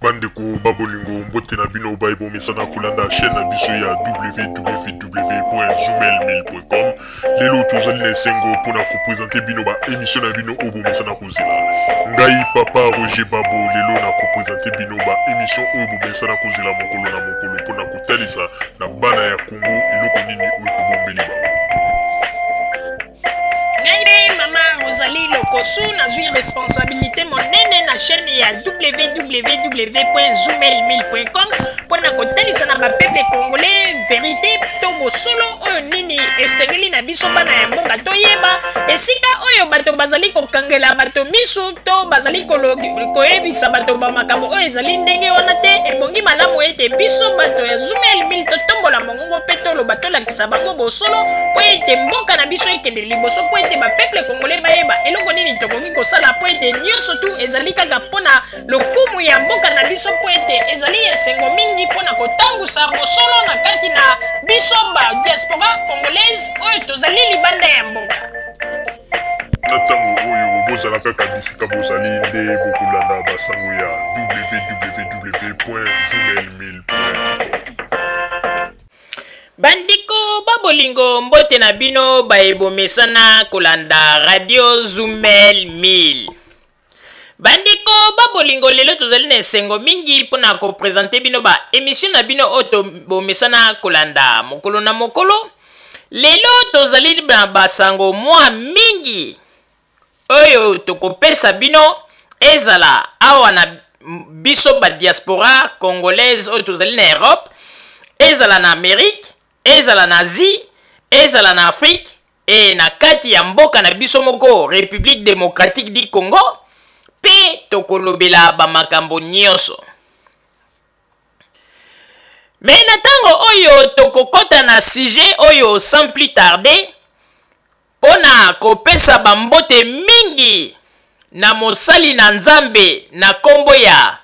Bandeko babolingo mbote na bino baibo mesana kulanda chaîne na biso ya www.zoomelmail.com. Lelo tozali na sengo pona ko présenter bino ba émission na bino obo mesana kozela. Ngai papa Roger Babo lelo na ko présenter bino ba émission obo mesana kozela mokolo na mokolo pona ko talisa na bana ya Congo eloko nini oyo tobombeli ba. Rosalie Lokosu na zui responsabilité monene na chaîne ya www.zoomelmail.com pour na kotalisa na peuple congolais vérité to bosolo oyo nini esengeli na biso bana ya mboka toyeba esika oyo bato bazali kokangela bato misu to bazali koyebisa bato ba makambo oyo ezali ndenge wana te ebongi malamu ete biso bato ya Zoomelmail totombola mongongo pe toloba tolakisa bango bosolo po ete mboka na biso ekende liboso po ete ba peuple congolais bayeba eloko nini tokoki kosala po ete nyonso tu ezali kaka mpona lokumu ya mboka na biso po ete ezali esengo mingi mpona kotangusa bosolo na kati na biso ba diaspora congolaise oyo tozali libanda ya mboka. Na ntango oyo bozala kaka bisika bozali nde bokolanda basango ya www.zoomelmail.com. Bandiko babolingo mbote na bino baebomesana kolanda radio Zoomelmail. Bandiko babolingo lelo tozali na esengo mingi mpona kopresente bino ba émission na bino oyo tobomesana kolanda mokolo na mokolo. Lelo tozali na basango mwa mingi oyo tokopesa bino ezala awa na biso ba diaspora congolaise oyo tozali na Europe, ezala na Amérique, ezala na Asie, ezala na Afrique et na kati ya mboka na biso moko République démocratique du Congo pe tokolobela ba makambo nyonso. Mais na tango oyo tokokota na sujet oyo sans plus tarder pona kopesa bambote mingi na mosali na Nzambe na kombo ya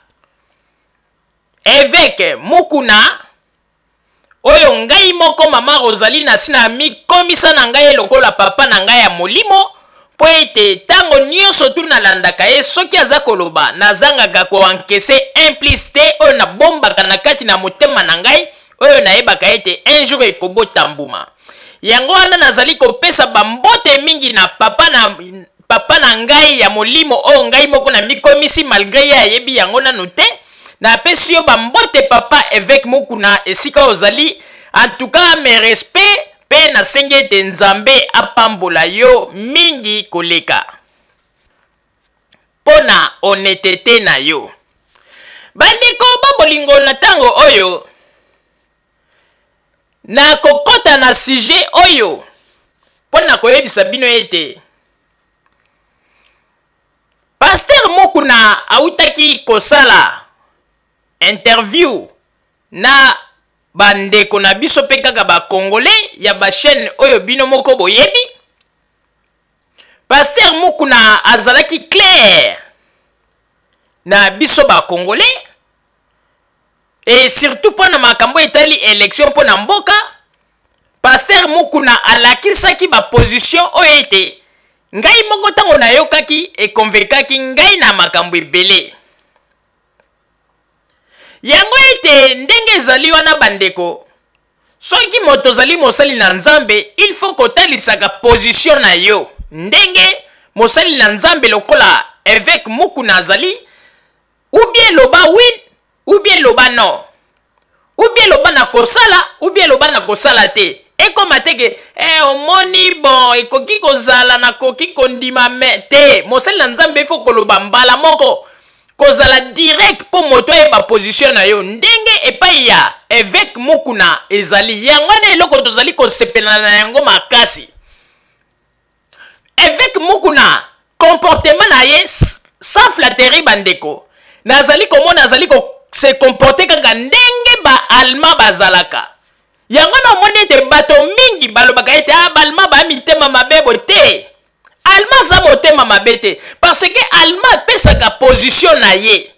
évêque Mukuna oyo ngai moko mama Rosalie na sina mikomisa na ngai lokola papa na ngai ya molimo po ete tango nyonso tu nalandaka ye soki aza koloba nazangaka koankese implicité oyo nabombaka na kati na motema na ngai oyo nayebaka ete un jour ekobota mbuma. Yango wana nazali kopesa bambote mingi na papa na ngai ya molimo oyo ngai moko na mikomisi malgré ye ayebi yango nano te. Na pesi yo bambote papa évêque Mukuna esika ozali. En tout cas mes respects pe na senge te Nzambe apambola yo mingi koleka pona honnêteté na yo. Bandeko babolingo na tango oyo na kokota na sujet oyo pona koyebisa bino ete Pasteur Mukuna autaki kosala interview na bandeko na biso pe kaka ba congolais ya ba chaîne oyo bino moko boyebi. Pasteur Mukuna azalaki clair na biso ba congolais et surtout pona makambo etali élection pona mboka. Pasteur Mukuna alakisaki ba position oyo ete ngai moko tango na yokaki e convaincaki ngai na makambo ebele. Yango ete ndenge ezali wana bandeko soki moto zali mosali na Nzambe il faut kotalisaka position na yo ndenge mosali na Nzambe lokola évêque Mukuna azali ou bien loba oui ou bien loba non ou bien loba na kosala ou bien loba na kosala te ekoma teke omoni bon ekoki kozala na koki kondima te mosali na Nzambe il faut koloba mbala moko kozala direct po moto eba position na yo ndenge epai ya évêque Mukuna ezali yango na eloko tozali kosepela na yango makasi. Évêque Mukuna comportement na ye sans flatterie bandeko nazali komona nazali se comporter kaka ndenge ba allemand bazalaka yango na moni ete bato mingi balobaka ete balma ba mitema mabebo te. Allemand za motema mabete parce que Allemand pesaka position na ye.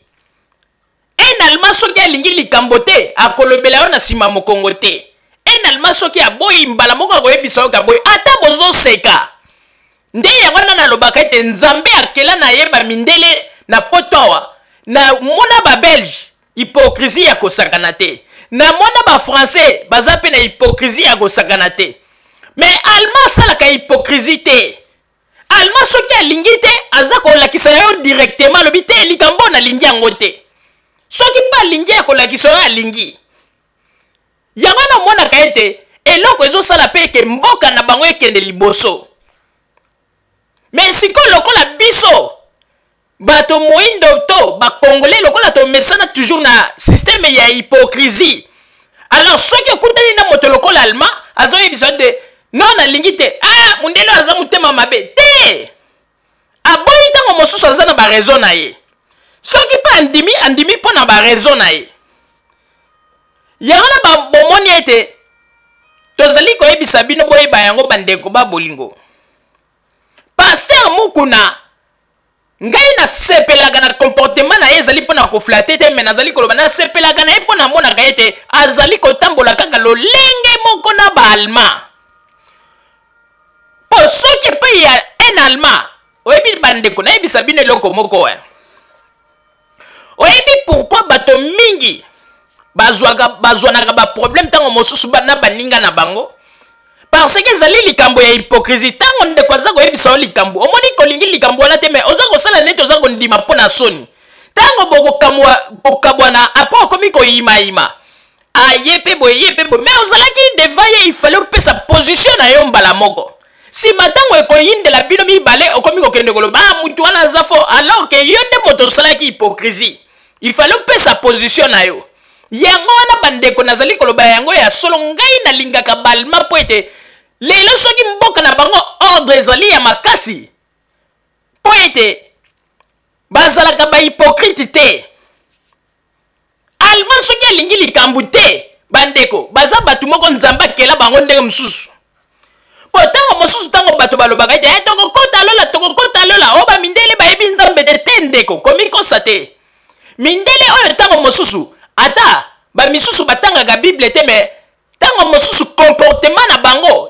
En Allemand soki alingi likambo te akolobela yo na sima mokongo te. En Allemand soki aboyi mbala moko akoyebisa yo kaboyi ata bozo seka. Nde yango na lobaka ete Nzambe akela na ye ba mindele na potowa na mona ba Belge hypocrisie ya kosakana te. Na mona ba français baza pe na hypocrisie ya kosakana te. Mais allemand salaka hypocrisie te. Allemand soki alingi te aza kolakisa yo directement lobi te likambo na lingi yango te. Soki pa lingi ya kolakisa yo alingi. Yango na mona ka ete eloko ezosala pe ke mboka na bango ekende liboso. Mais siko lokola biso bato moindo to ba congolais lokola to mesana toujours na système ya hypocrisie. Alors soki okutani na moto lokola allemand azo yebisa de non alingi te mundelo aza mutema mabe te. Aboyi tango mosusu aza na ba raison na ye. Soki pa andimi po na ba raison na ye. Yango na ba bomoni ete tozali koyebisa bino boyeba yango bandeko ba bolingo. Pasteur Mukuna ngai na sepelaka na comportement na ye ezali mpona koflate te me nazali koloba na sepelaka na ye mpona monaka ete azali kotambola kaka lolenge moko na baalma. Po soki mpe ya un allemand oyebi bandeko nayebisa bino eloko moko oyebi pourquoi bato mingi bazwanaka baproblème ntango mosusu na baninga na bango. Parce que ezali likambo ya hypocrisie. Tango ndeko aza koyebisa yo likambo omoni kolingi likambo wana te me oza kosala neti oza kondima mpo na soni. Tango bokokabwana apo okomi koyimayima aye pe boye mais ozalaki devant ye il fallait opesa position na yo mbala moko. Sima tango ekoyindela bino mibale okomi kokende koloba mutu wana aza fo alors que yo nde moto osalaki hypocrisie. Il fallait opesa position na yo. Yango wana bandeko nazali koloba yango ya solo ngai nalingaka balma po ete lelo soki mboka na bango ordre ezali ya makasi po ete bazalaka ba hypocrite te. Allemand soki alingi likambu te bandeko baza batu moko nzamba kela bango ndenge mosusu. Po tango mosusu tango bato balobaka ete tokokota lola oba mindele bayebi nzambe te ndeko komi kosa te. Mindele oyo tango mosusu ata ba misusu batangaka Bible te me tango mosusu comportement na bango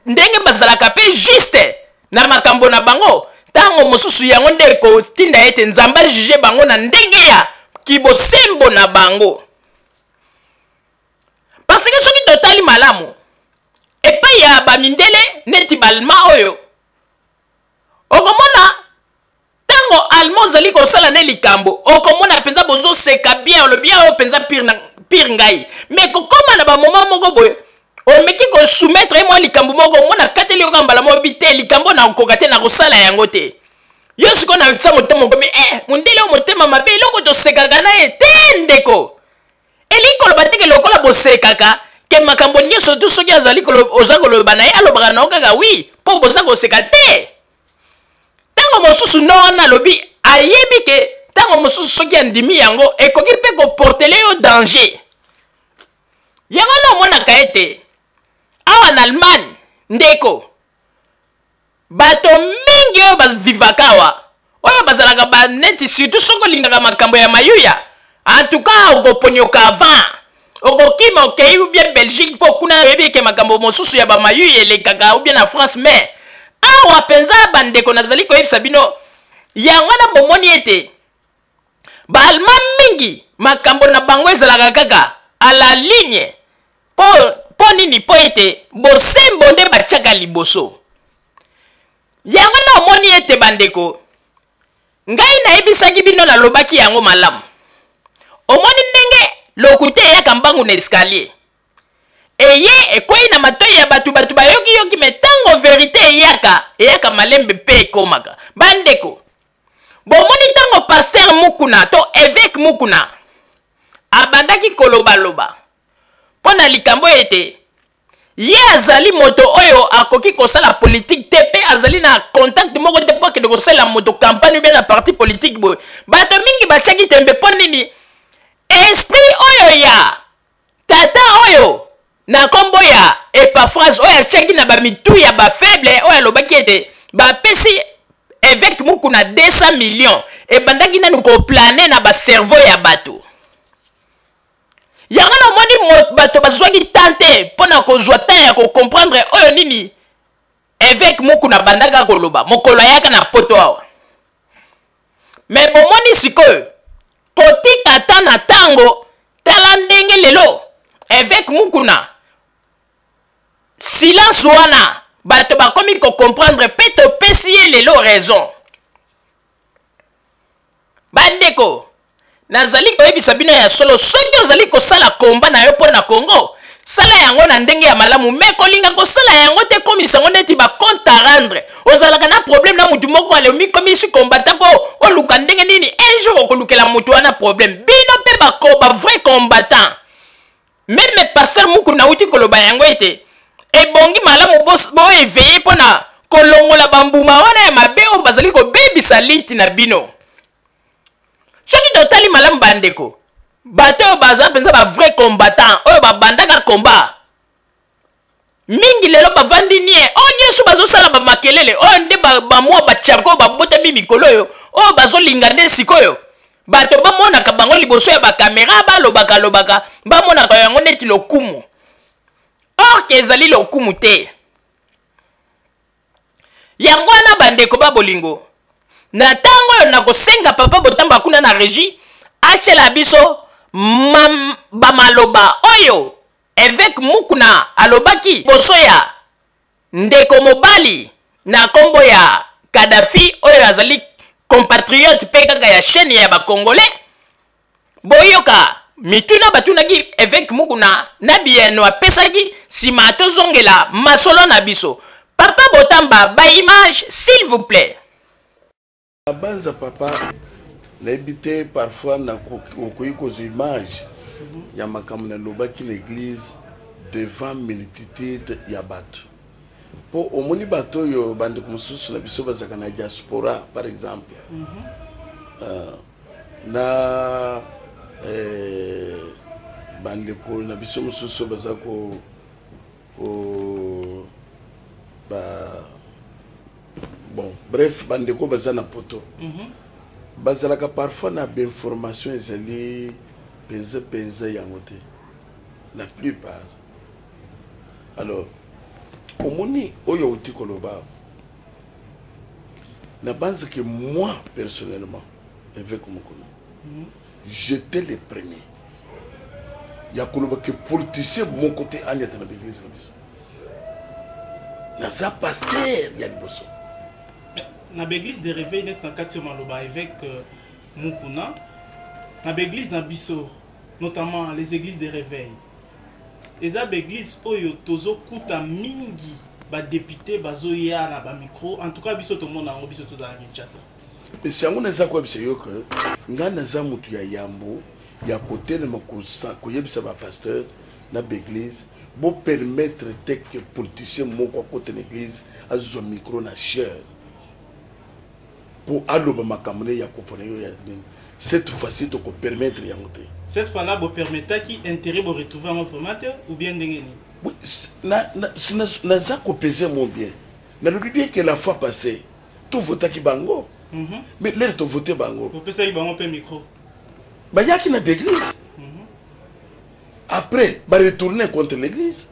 ndenge bazalaka pe juste na makambo na bango tango mosusu yango nde ko tinda ete nzamba juge bango na ndenge ya kibosembo na bango. Parce que soki totali malamu epai ya ba mindele neti balma oyo okomona tango allemand zali kosala ne likambo okomona penza bozo seka bien le bien penza pire ngai mais kokoma na ba moment moko boye omeki ko soumettre moi likambo moko mona kateli ko mbala mo bite likambo na kokate na kosala yango te yo siko na tsa motema ko mundele o motema mabe loko to seka kana ete ndeko eliko lobateke lokola bosekaka ke makambo nyeso tu soki azali ko ozakolo bana ya lobaka na okaka oui po bozako seka te. Tango mosusu nona lobi ayebi ke tango mosusu soki andimi yango ekoki pe ko portele yo danger. Yango no mona ka ete awa na Allemagne ndeko bato mingi oyo bavivaka awa oyo bazalaka baneti surtout soki olingaka makambo ya mayuya en tout cas okoponyoka avant okokima okei ou bien Belgique mpo kuna oyebi ke makambo mosusu ya bamayuya elekaka ou bien na France mais awa penza bandeko nazali koyebisa bino yango na bomoni ete baalma mingi makambo na bango ezalaka kaka a la ligne po nini po ete bosembo nde batiaka liboso. Yango na omoni ete bandeko ngai nayebisaki bino nalobaki yango malamu omoni ndenge lokute eyaka mbangu na escalier eye ekwei na matoi ya batu bayoki me tango verite eyaka malembe pe ekomaka bandeko bomoni tango pasteur Mukuna to évêque Mukuna abandaki kolobaloba pona likambo ete ye azali moto oyo akoki kosala politique te pe azali na contact moko te po kende kosala moto campagne bien na parti politique boy bato mingi bachaki tembe po nini esprit oyo ya tata oyo na kombo ya Epaphrase oyo achaki na bamitu ya bafaible oyo alobaki ete bapesi évêque Mukuna 200 millions ebandaki nanu koplane na bacerveau ya bato. Yango na moni bato bazwaki tante mpona kozwa ta ya kocomprendre oyo nini évêque Mukuna bandaka koloba mokolo ayaka na poto awa. Mais bomoni sikoyo kotika ta pourtant na tango tala ndenge lelo avec mukuna silence wana bato bakomi ko comprendre pe topesi ye lelo raison bandeko nazali koyebisa bino ya solo soki ozali kosala komba na yo mpo na Congo sala yango na ndenge ya malamu me kolinga kosala yango te komisa ngo neti bacompte à rendre ozalaka na problème na mutu moko alomi komisi combattant po oluka ndenge nini un jour okolukela mutu wana problème bino mpe ba vrai combattant même pasteur muku na uti koloba yango ete ebongi malamu bo éveillé mpo na kolongola bambuma wana ya mabe oyo bazali kobebisa liti na bino soki totali malamu bandeko bato oyo baza mpenza ba vrai combattant oyo babandaka combat mingi lelo bavandi nie oyo nyonso bazosala bamakelele oyo nde bamwa bacharko oyo babotami mikolo oyo bazolinga nde sikoyo bato bamonaka bango liboso ya bakamera balobaka bamonaka yango neti lokumu or ke ezali lokumu te yango wana bandeko babolingo na tango oyo nakosenga papa Botamba kuna na régie achela biso bamaloba oyo évêque mukuna alobaki boso ya ndeko mobali na kombo ya Kadhafi oyo azali compatriote pe kaka ya chaîne ya bakongolais boyoka mituna batunaki évêque mukuna na bieno apesaki sima tozongela masolo na biso papa Botamba ba image s'il vous plaît. À base papa l'habité parfois na kokoyi kozo image ya makambo na lobaki l'église devant multitude ya bato po omoni bato yo bandeko mosusu na biso bazaka na diaspora par exemple na bandeko na biso mosusu bazako bon bref bandeko baza na poto bazalaka parfois na information ezali penza yango te la plupart alors omoni oyo uti koloba na base que moi personnellement avec Mukuna j'étais le premier ya koloba que politicien mon côté anyata na l'église na biso na za pasteur ya liboso na l'église de réveil net na kati maloba avec Mukuna na l'église na biso notamment les églises de réveil eza l'église oyo tozo kuta mingi ba député bazo ya na ba micro en tout cas biso to mona ngo biso to za Kinshasa mais si yango naza kwa biso yo que ngana za mutu ya yambo ya côté de makosa ko yebisa ba pasteur na l'église bo permettre tek que politicien moko côté de l'église azo micro na cher pour aloba makamune ya kopona yo ya zini cette fois-ci to ko permettre yango te cette fois là bo permettre qui intérêt bo retrouver en formateur ou bien ndengeni oui na za ko peser mon bien na le bien que la fois passée tout voter ki bango mais l'air to voter bango pour peser bango pe micro ba yaki na l'église après ba retourner contre l'église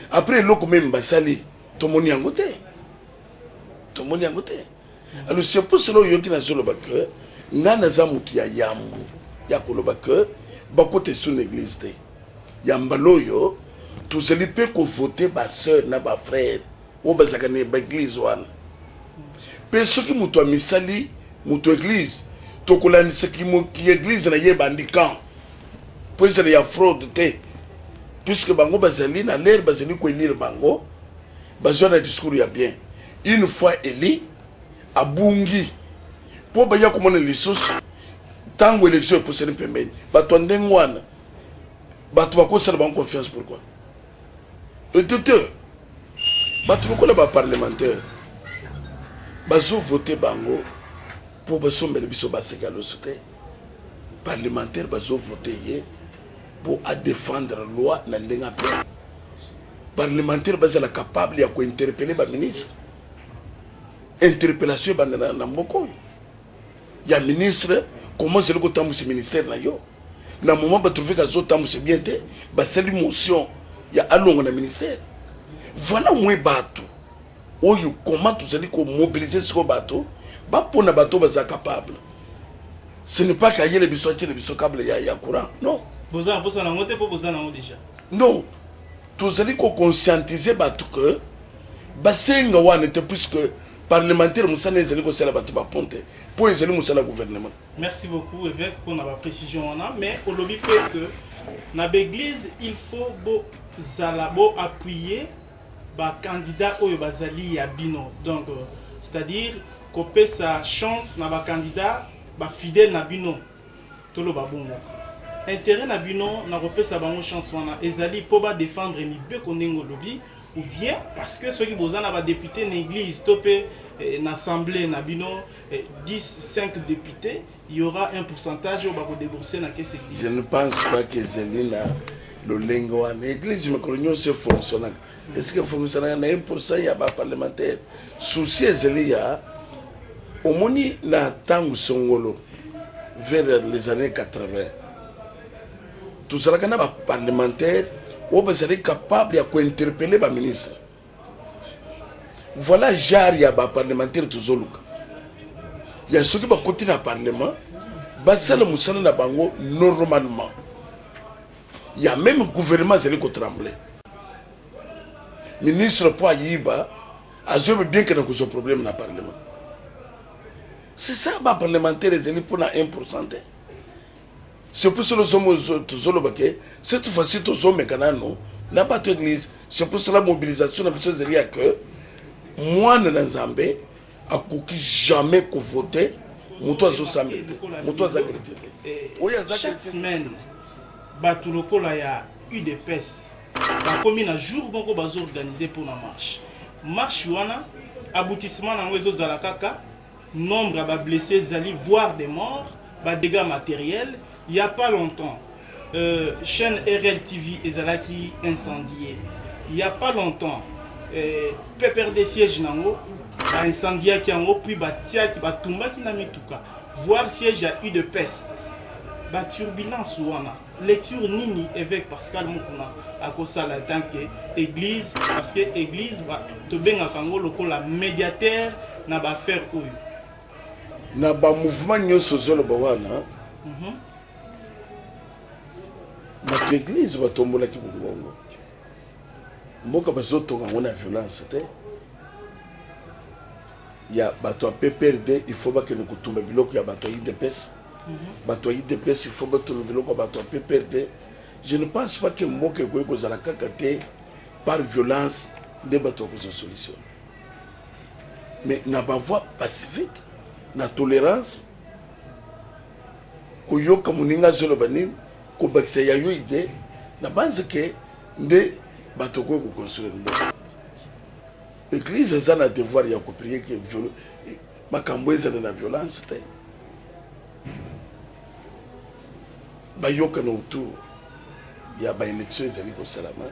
après loko même basali to moni yango te alors c'est pour cela yoki na zolo ba que ngana za mutu ya yambo ya koloba que ba côté sur l'église te yamba loyo tozali pe ko voter ba sœur na ba frère o bazaka ne ba église wana pe soki mutu a misali mutu église to kolani seki mo ki église na ye bandikan po ezali ya fraude te puisque bango bazali na l'air bazali ko élire bango bazwa na discours ya bien une fois élu abungi po baya komona lisusu tango élection pour se pembeni bato ndenge wana bato bakosala bango confiance pourquoi auditeur bato bakola ba parlementaire bazo voter bango po basombela biso baseka loso te parlementaire bazo voter ye pour à défendre loi na ndenga pe parlementaire bazala capable ya ko interpeller ba ministre interpellation bandana na mboko ya ministre comment c'est le ko tamusi ministère na yo na moment ba trouver ka zo tamusi bien te ba sali motion ya alongo na ministère voilà moins bato oyo comment tu allez ko mobiliser ce bato ba pona bato baza capable Ce n'est pas qu'il y ait les bisous câbles, il y a courant. Non. Non. Tous allez conscientiser que basenga wana te puisque parlementaire musana ezali ko sala batu ba ponte pour ezali musala gouvernement. Merci beaucoup évêque pour la précision on a mais au lobby que na l'église il faut bo appuyer ba candidat oyo bazali ya bino donc c'est-à-dire qu'on peut sa chance na ba candidat ba fidèle na bino tolo ba bongo. Intérêt na bino na repesa bango chance wana ezali pour ba défendre mi be konengo lobby ou bien parce que ceux qui bozana ba député na église topé na assemblée na bino 5 députés il y aura un pourcentage au ba ko débourser na caisse église. Je ne pense pas que Zelina le lengo wana église me kolonyo se fonctionne. Est-ce que fonctionne na 1% ya ba parlementaire souci Zelia au moni na tangu songolo vers les années 80 tout ça là ba parlementaire ou bien c'est capable de interpeller les ministres. Voilà genre ya ba parlementaire tuzoluka. Il y a ceux qui vont continuer à parlement, basel le musala na bango normalement. Il y a même gouvernement qui tremble. Ministre pour yiba, azobe bien que nous avons problème dans le parlement. C'est ça ba parlementaire les pour na 1%. C'est pour cela que cette fois-ci, tous les hommes n'a pas d'église. C'est pour cela la mobilisation de que moi, dans le Zambé, a jamais voté, chaque semaine, il y a eu des pestes. La commune a jour donc organisé pour la marche. Marche wana, aboutissement dans les autres nombre de blessés, voire des morts, dégâts matériels. Il n'y a pas longtemps, chaîne RL TV ezalaki incendiée. Il n'y a pas longtemps, PPRD siège nango, incendié qui en haut, puis batia qui batumba qui n'a mis tout cas. Voir siège a eu de peste. Ba turbulence ouana. Lecture nini évêque Pascal Mukuna à cause la tant que église parce que église va te benga kango loko la médiateur na ba faire oyo. Na ba mouvement nyoso zolo bawana. Notre église va tomber là qui bongo. Mboka bazoto ngona violence te. Il y a bato PPRD, il faut pas que nous kutumba biloko ya bato IDPS. Bato IDPS il faut pas que nous biloko bato PPRD. Je ne pense pas que mboka ko za la kakate par violence de bato ko solution. Mais na ba voie pacifique, na tolérance ko yoka muninga zolo bani ko bakisa ya yo idée na banze que nde bato ko construire mboka. L'église a un devoir de prier que makambo ezala na violence te. Bayoka na autour ya ba élection ezali ko salama.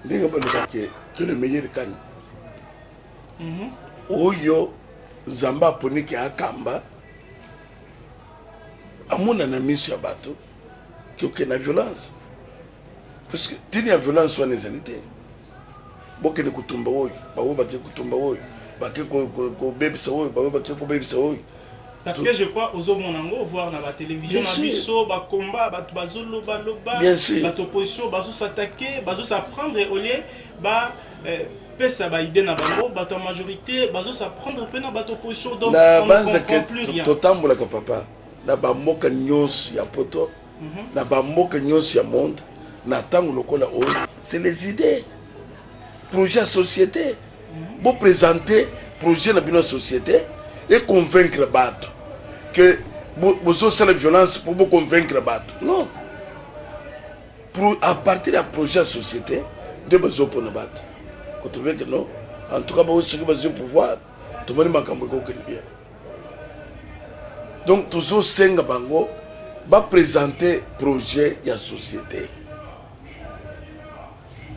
Ndenge ba que le meilleur kan. Oyo zamba poniki akamba amona na miso ya bato que na violence. Parce que tini ya violence wana ezali te. Boke ne kutumba oyo bawo bake kutumba oyo bake ko bebisa oyo bawo bake ko bebisa oyo parce que je crois aux monango voir na la télévision na biso ba combat ba bazolo ba loba ba opposition bazo s'attaquer bazo s'apprendre au lieu ba pesa ba idée na bango ba majorité bazo s'apprendre pe na ba opposition donc on ne comprend plus rien totambola ka papa na ba mboka nyos ya poto na ba mboka nyos ya monde na tango lokola oyo c'est les idées projet société pour présenter projet de la société et convaincre Bato que vous avez la violence pour vous convaincre Bato. Non. Pour, à partir d'un projet de société, de besoin pour nous battre. Vous trouvez que non? En tout cas, vous avez besoin de pouvoir. Tout le monde m'a bien. Donc, toujours 5 bango va présenter projet de la société.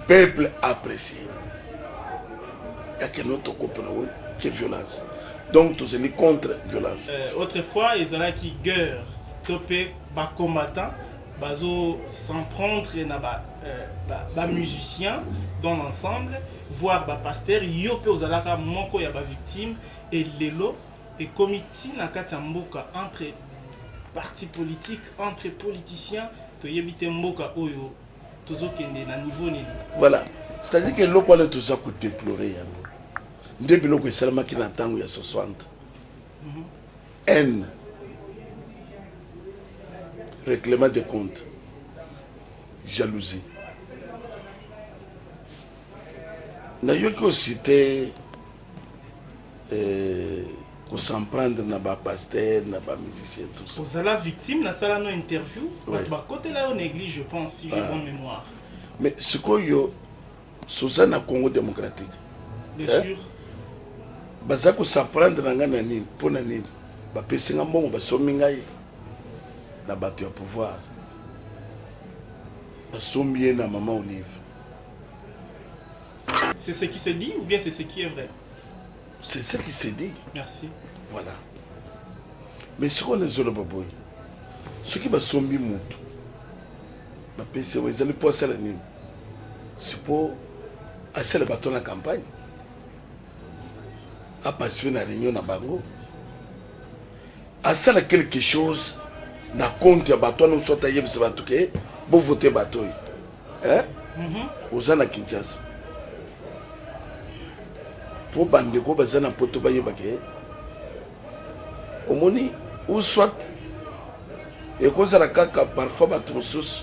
Peuple apprécié. Il y a que notre couple qui est violence. Donc, tous les contre violence. Autrefois, ils ont qui guerre, topé, bas combattants, bazo s'en prendre na musiciens dans l'ensemble, voire bas pasteur, yope aux alaka moko ya ba victime et lelo et comité na katamboka entre parti politique, entre politiciens, toyebite mboka oyo, tozokende na niveau nini. Voilà. C'est-à-dire que l'eau qu'on a toujours déploré, depuis l'eau que seulement qui n'attend il y a 60. Haine. Règlement de comptes. Jalousie. D'ailleurs que cité qu'on s'en prendre na ba pasteur, na ba musicien, tout ça. Vous allez victime na sala no interview, ouais. Bah côté là on néglige je pense si j'ai bonne mémoire. Mais ce qu'on yo Suzanne Congo démocratique. Bien sûr. Baza ko s'en prendre na ngana nini, pona nini. Ba pesinga mbongo ba somi ngai na bato ya pouvoir. Ba somi na maman Olive. C'est ce qui se dit ou bien c'est ce qui est vrai? C'est ce qui se dit. Merci. Voilà. Mais ce qu'on est sur le baboy, ce qui va somber moutou, ma PC, ils allaient pas ça la nuit. C'est pour assez le bâton la campagne. À passer une réunion à Bango. À ça quelque chose, na compte ya bâton nous soit taillé ce bateau que pour voter bateau. Hein? Aux ana Kinshasa. Pour bandeko bazana poto baye bake omoni ou soit et cause la kaka parfois batonsus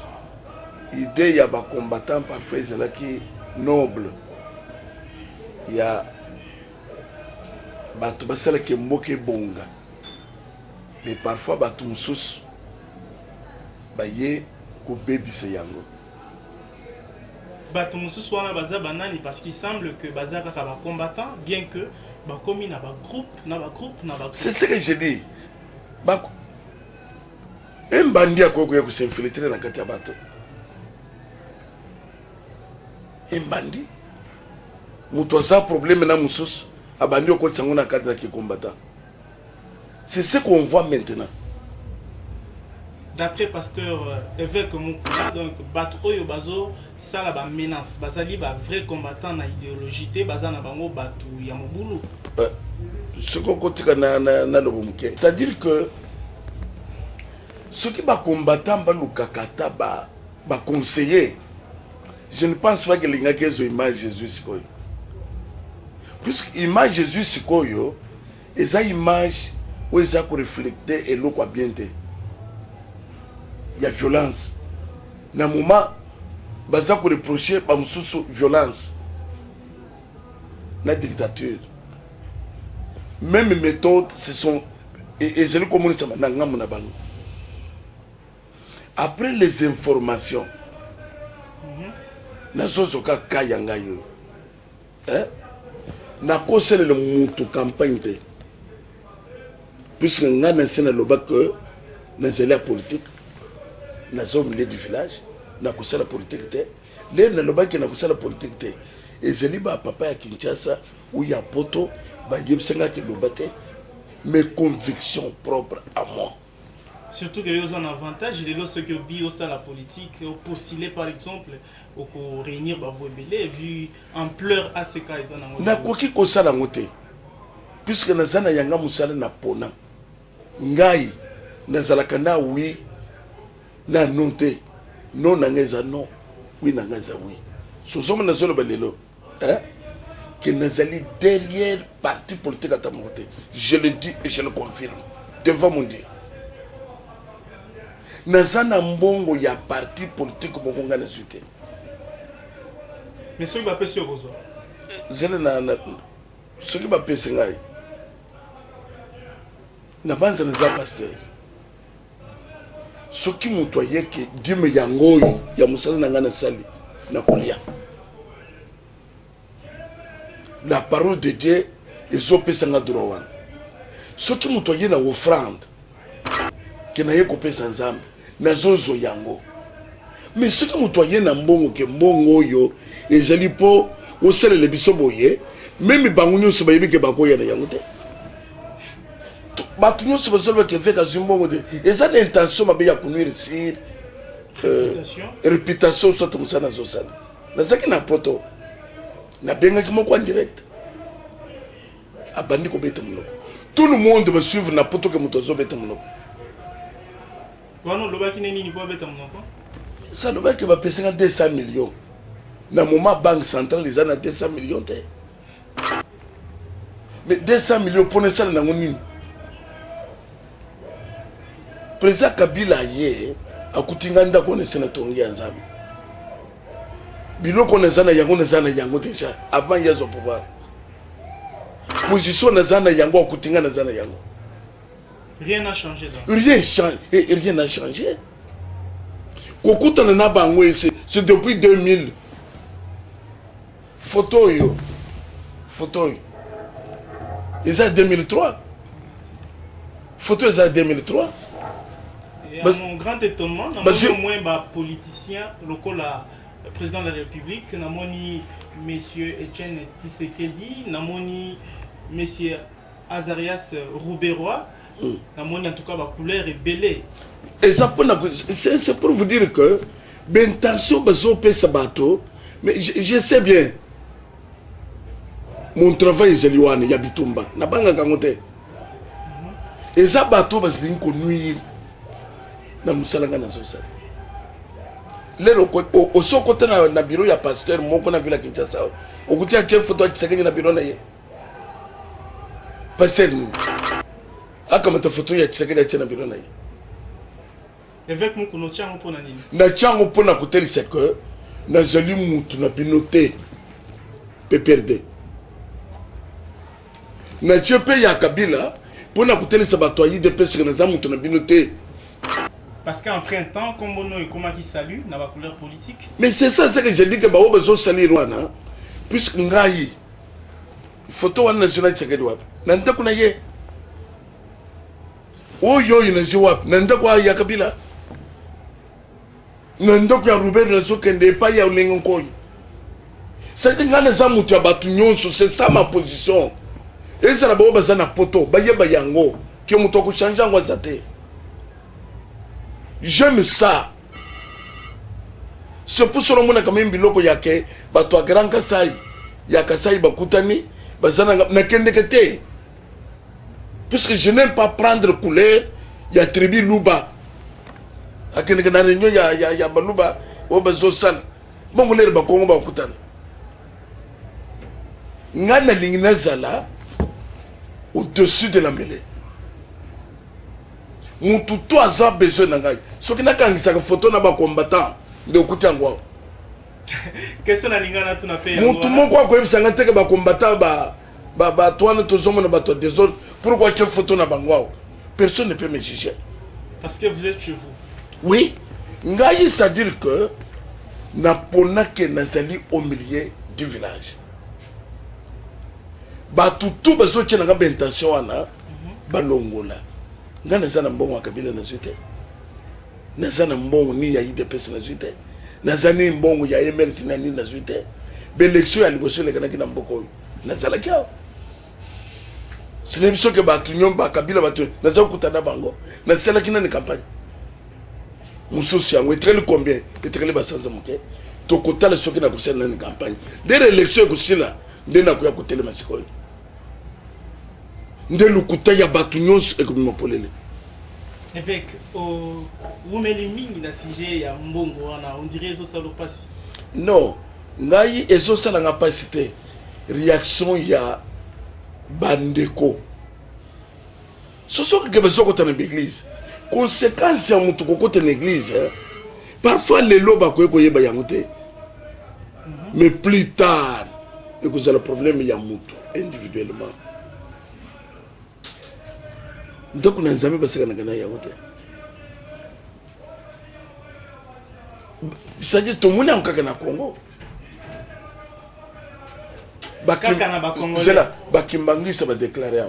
idée ya ba combattant parfois ezala ki noble ya bato basala ke mboke bonga mais parfois batonsus baye ko bebisa yango. Bato mususu wana baza banani parce qu'il semble que baza kaka ba combattant bien que ba komi na ba groupe. C'est ce que je dis. Ba un bandit a kokoya ko s'infiltrer na kati ya bato. Un bandit muto sa problème na mususu abandi ko tsango na kati ya ki combattant. C'est ce qu'on voit maintenant. D'après pasteur évêque Mukuna, donc bato oyo bazo ça la menace bazali ba vrai combattant na idéologie bazana bango batu ya mobulu ce qu'on kotika na le bomke, c'est-à-dire que ceux qui ba combattant ba lukakata ba conseiller, je ne pense pas que les gars qui ont image Jésus sikoyo, puisque image Jésus sikoyo eza image où eza ko refléter et lo kwa bienté il y a violence na moment baza ko reprocher ba mususu violence la dictature même méthode ce sont et je le communique na ngamu na bango après les informations na zozo ka kayanga yo na kosele le mutu campagne te puisque ngana sena loba que na zela politique na zo milieu du village na kusala politique te le na lobaki na kusala politique te ezeli ba papa ya Kinshasa ou ya poto ba yebsenga ki lobate mes convictions propres à moi. Surtout que les ont un avantage, les lorsque que bio ça la politique au postuler par exemple au réunir ba boebele vu ampleur à ces cas ils en ont. Na koki kosala ngote puisque na zana yanga musala na pona ngai na zalaka na oui na non te non nangeza non oui nangeza oui sozoma na zolo balelo que nous allons derrière parti politique à Tamogote. Je le dis et je le confirme devant mon Dieu. Nazana mbongo ya parti politique mokonga na suite. Mais ce qui va passer au besoin. Zele na ce qui va passer ngai. Na banza na za pasteur. Ce qui mutoye que Dieu me yangoyi ya musala na ngana sali na kolia. La parole de Dieu est opesanga droit. Ce qui mutoye na offrande que na yekope sanzambe na zozo yango. Mais ce qui mutoye na mbongo ke mbongo yo ezali po osele le biso boye même bangu nyoso bayebi ke bakoya na yango te. Batu nyoso basolo ke fait azumbongo de eza d'intention mabe ya kunuire sur réputation soit musana zosala. Na zaki na poto na benga ki moko en direct abandi ko beta munoko tout le monde va suivre na poto ke mutozo beta munoko Voilà, le bac qui n'est ni pas bête à mon enfant. Ça le bac va payer 200 millions. Dans le moment banque centrale ils en a 200 millions. Mais 200 millions pour ne ça dans mon président Kabila yé a kutinganda kone sénateur Nzambe. Bilo kone zana yango déjà avant yazo pouvoir. Position na zana yango kutingana zana yango. Rien n'a changé donc. Rien n'a changé. Kokuta na bango c'est depuis 2000. Photo yo. Ils ont 2003. Photo ils ont 2003. Et à mon grand étonnement, nous avons au moins un politicien, le président de la République, nous avons M. Etienne Tshisekedi, nous avons M. Azarias Rouberois, nous avons en tout cas la couleur est belée. Et ça c'est pour vous dire que l'intention de ce bateau, mais je sais bien, mon travail est Zeliwane, Yabitumba, Nabanga Kamote. Et ça bateau va se nuire. Na musalanga na sosala lero au so côté na bureau ya pasteur moko na villa Kinshasa okutia chef photo ya Tshisekedi na bureau na ye pasteur ni akamata photo ya Tshisekedi na bureau na ye avec mon kono chango pona nini na chango pona kotelisa que na joli mutu na binoté PPRD na chepe ya Kabila pona kotelisa bato yi de pese na za mutu na binoté. Parce qu'en printemps, comme on est comment qui salue, dans la couleur politique. Mais c'est ça ce que je dis que bah on besoin salir Rwanda, puisque ngai photo wa national Tshisekedi wapi. Nanda kuna ye. Oyo inaji wapi. Nanda kwa ya Kabila. Nanda kwa Robert na sokende pa ya ulengo koyi. C'est ngana za mutu ya batu nyonso, c'est ça ma position. Et ça la ba bazana poto, ba ye ba yango, ki mutu ko changer ngwa zate. J'aime ça. C'est pour ça que je suis biloko yake bato a grand Kasai ya Kasai bakutani bazana na kendekete. Puisque je n'aime pas prendre couleur ya tribu Luba. Akeneke na réunion ya Baluba o bazo sal. Bon couleur ba Kongo bakutana. Ngana lingina zala au-dessus de la mêlée. Mututu aza besoin nangai. Soki nakangisa ka photo na ba combattant de okutia ngwa. Qu'est-ce na lingana tu na paye. Mutu moko ko ebisanga teke ba combattant ba toana tozomo na bato des autres. Pourquoi tu photo na bangwa? Personne ne peut me juger. Parce que vous êtes chez vous. Oui. Ngai c'est-à-dire que na ponake nazali au milieu du village. Ba tutu bazo tshena nga bentention wana balongola. Nga nazana mbongo wa Kabila na zuite. Nazana mbongo ni ya IDPS na zuite. Nazana mbongo ya MLC na ni na zuite. L'élection ya liboso le kana kina mboko. Nazala kia. C'est l'émission que batu nyomba Kabila batu nazala kutana bango. Nazala kina ni campagne. Musosi yango etrele combien? Etrele basanza muke. Tokotala soki na kusela ni campagne. Dès l'élection kusila ndena kuya kutele masikoyo. Ndelu kutaya batu nyonso ekomopolele. Avec umeli mingi na sujet ya mbongo wana on dirait ezo salo pasi. Non, ngai ezo sala nga pasi te. Réaction ya bandeko. Soso ke beso ko tana l'église. Conséquence ya mutu ko tana l'église. Parfois les loba ko yeba yango te. Mais plus tard, et que c'est le problème ya mutu individuellement. Donc nous n'avons pas besoin de gagner. C'est-à-dire tout le monde est en Congo. C'est là, Kimbangiste va déclarer.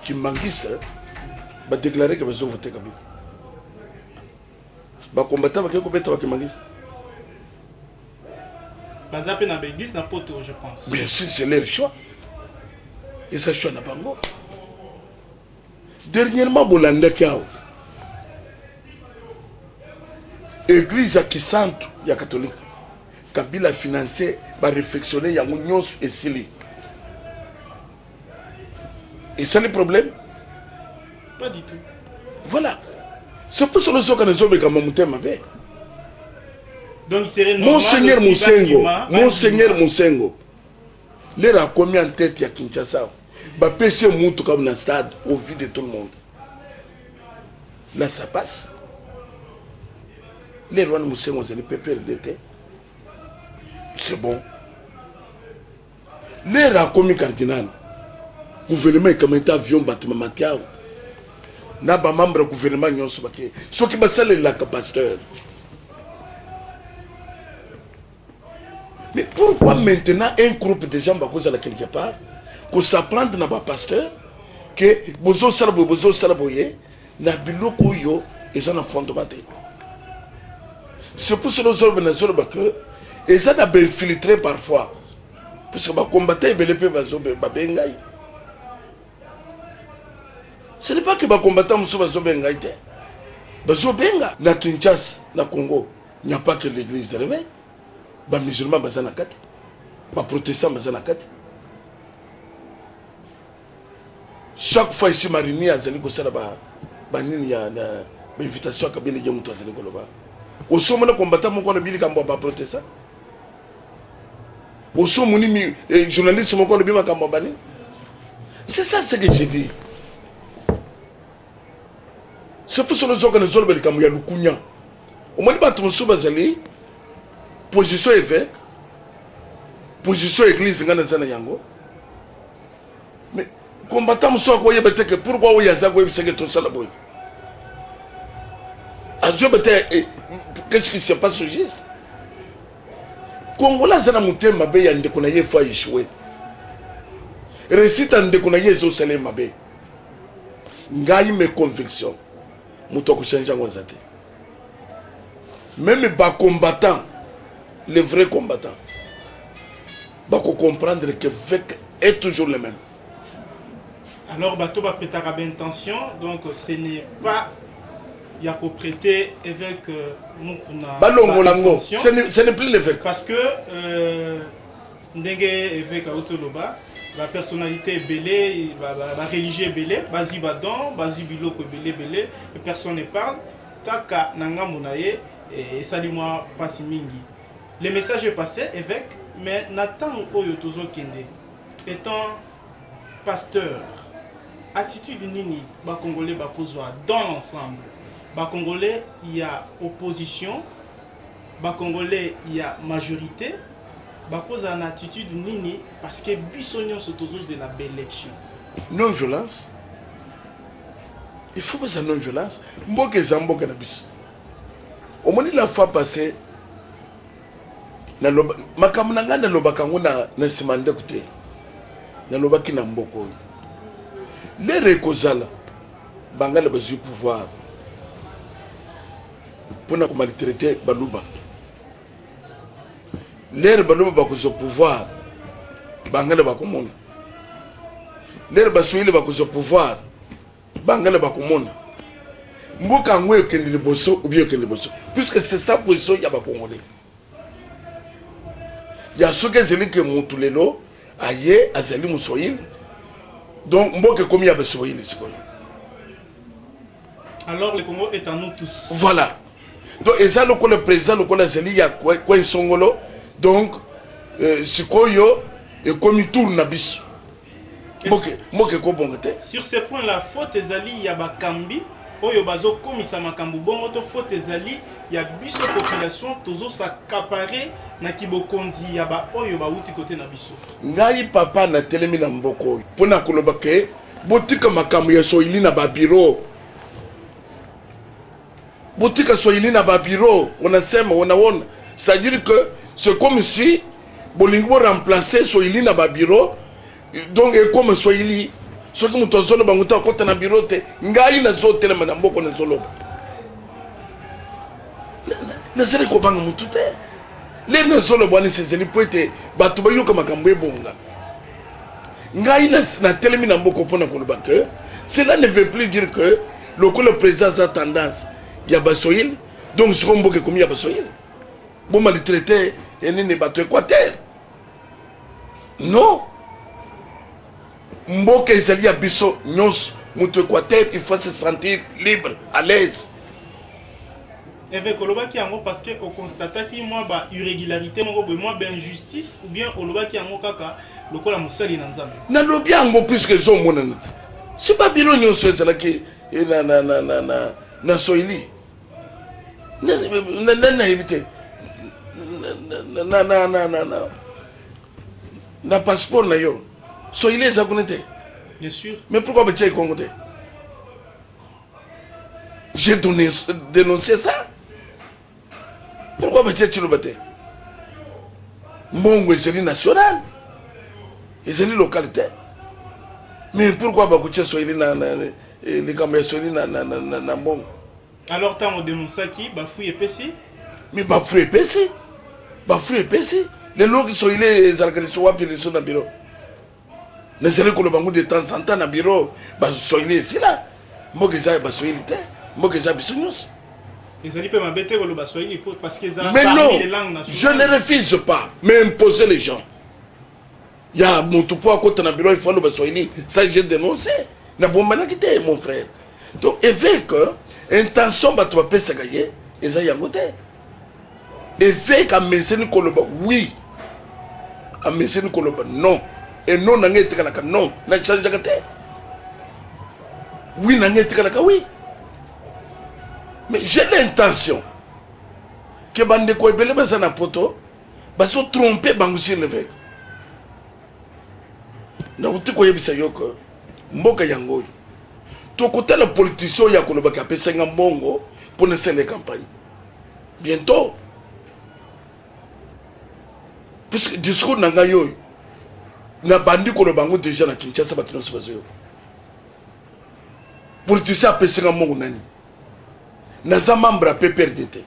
Kimbangiste va déclarer que va voter Kabila. Va combattre avec Kimbangiste. Bazapé na Béglise na poto, je pense. Bien sûr, c'est leur choix. Et ça choix n'a pas encore. Dernièrement, Bolanda Kiao. Église qui sente, il y a catholique. Kabila financé, va réflexionner, il y a un et Sili. Et c'est le problème? Pas du tout. Voilà. C'est pour cela que nous sommes comme Moutem. Donc il serait normal. Monseigneur Moussengo. L'air a commis en tête à Kinshasa. Bah PC monte comme dans le stade au vu de tout le monde. Là ça passe. Les rois de Moussengo, c'est le PPRDT. C'est bon. L'air a commis cardinal. Gouvernement est comme un avion bâtiment Matiao. N'a pas membre du gouvernement n'y a pas de ce qui m'a salé là pasteur. Mais pourquoi maintenant un groupe de gens va causer quelque part qu'on s'apprend dans pas pasteur que bozo salaboye na biloko yo et ça na fondement. C'est pour cela que et ça n'a pas infiltré parfois parce que va combattre belépé va bengai. Ce n'est pas que va combattre muso va bengai te. Bazo benga na Kinshasa na Congo, il n'y a pas que l'église de réveil. Les musulmans sont dans les protestants sont dans chaque fois ici Marini a zali ko sala ba nini ya na invitation ka bele jamu to zali ko loba oso mona combattant mo ko na bili ka mbo ba protestant oso muni mi journaliste mo ko na bima ka mbo bani. C'est ça ce que j'ai dit. C'est pour cela que nous avons dit ya lukunya o moni ba to so bazali position évêque, position église, mais combattant soit quoi que pourquoi il y a ça quoi c'est que tout ça la boy. Qu'est-ce qui se passe juste? Congola zana mutem mabe ya ndeko na ye fa échoué. Récite ndeko na ye zo sele mabe. Ngai mes convictions. Mutoko changer ngozate. Même bas combattant les vrais combattants va comprendre que l'évêque est toujours le même. Alors, bateau va prêter à bonne intention, donc ce n'est pas il y a qu'au prêter évêque ce n'est plus l'évêque. Parce que évêque Aotoloba, la personnalité est belée, la religion est belée, basi badon, basi biloko belé, personne ne parle, taka nanga munaye et salimo pasi mingi. Le message est passé, évêque, mais Nathan Oyo Tozo Kende, étant pasteur, attitude nini, ba Congolais ba pozwa dans l'ensemble. Ba Congolais, il y a opposition, ba Congolais, il y a majorité, ba pose une attitude nini, parce que Bissonion se tozo de la belle élection. Non-violence. Il faut pas ça non-violence. Mboke zamboke na biso. Au moins la fois passée, makambo na ngana lobaka ngona na simande kute na lobaki na mboko les rekozala bangala bazu pouvoir pour na maltraiter baluba les baluba bakozo pouvoir bangala bakomona les basuile bakozo pouvoir bangala bakomona mboka ngwe kendele boso ou bien kendele boso puisque c'est ça position ya bakongolais. Il y a ceux qui ont que Moutulelo, aïe, Azali Moussoïl. Donc, moi, comme il y a Bessoïl. Alors, le Congo est à nous tous. Voilà. Donc, et ça, le président, le Azali, il y a quoi ils sont là. Donc, c'est quoi yo, et comme il tourne à bis. Sur ce point, la faute Azali, il y a Bakambi. Oyo bazo komisa makambu bongo to faute ezali ya biso population tozo s'accaparer na kibokondi ya ba oyo ba uti côté na biso. Ngai papa na telemi na mboko pona koloba ke botika makambu ya soili na ba bureau. Botika soili na ba bureau, unasema unaona. C'est-à-dire que c'est comme si bolingo remplacer soili na ba bureau. Donc et comme soili ce que nous avons banguta kota na birote ngai na zo telema na mboko na zolo na zele ko banga mutute le na zolo bwani sezeli poete batu ba yoka makambo ebonga ngai na telemi na mboko pona ko lobaka cela ne veut plus dire que le président a tendance ya basoyil donc je romboke comme ya basoyil bon mal traité et ne batu Équateur non. Mboka ezali ya biso nyos mutu Équateur il faut se sentir libre à l'aise Avec Olobaki Yango parce que on constate qu'il y a une irrégularité, une injustice, ou bien Olobaki Yango Kaka, le col à Moussali Nanzambe. Na lobi yango puisque zo monana. C'est pas bilo nyonso ezala ki na soili. Na éviter. Na passeport na yo. Soili eza kunete. Bien sûr. Mais pourquoi tu es congolais? J'ai dénoncé ça. Pourquoi tu es le Mbongo est national. Et c'est localité. Mais pourquoi tu es les caméras na Mbongo? Alors, tu as dénoncé qui? Bafoui et Pessi? Mais Bafoui et Pessi. Bafoui et Pessi. Les lots qui sont les organisateurs qui sont dans le bureau. Les gens qui ont de temps en temps dans le bureau, sont ici là. Moi, je suis ici. Moi, je suis ici. Mais non, je ne refuse pas, mais imposer les gens. Il y a mon topo à côté dans le bureau, il faut le Bassoili. Ça, j'ai dénoncé. Na bon manakité, mon frère. Donc, avec intention, tu vas pas se gagner, et ça y a côté. Avec un message Koloba, oui. Un message Koloba, non. Et non, n'a pas été non. N'a changé de côté. Oui, n'a pas été oui. Mais j'ai l'intention que bande ko ebele basa na poto baso tromper bangu sur l'évêque. Na uti ko yebisa yoko mboka yango. To kota la politicien ya koloba ka pesa ngambongo pour ne les campagnes. Bientôt. Puisque discours nanga yo na bandi ko bango déjà na Kinshasa batino se bazo. Politicien pesa ngambongo nani? Naza membre à PPRD.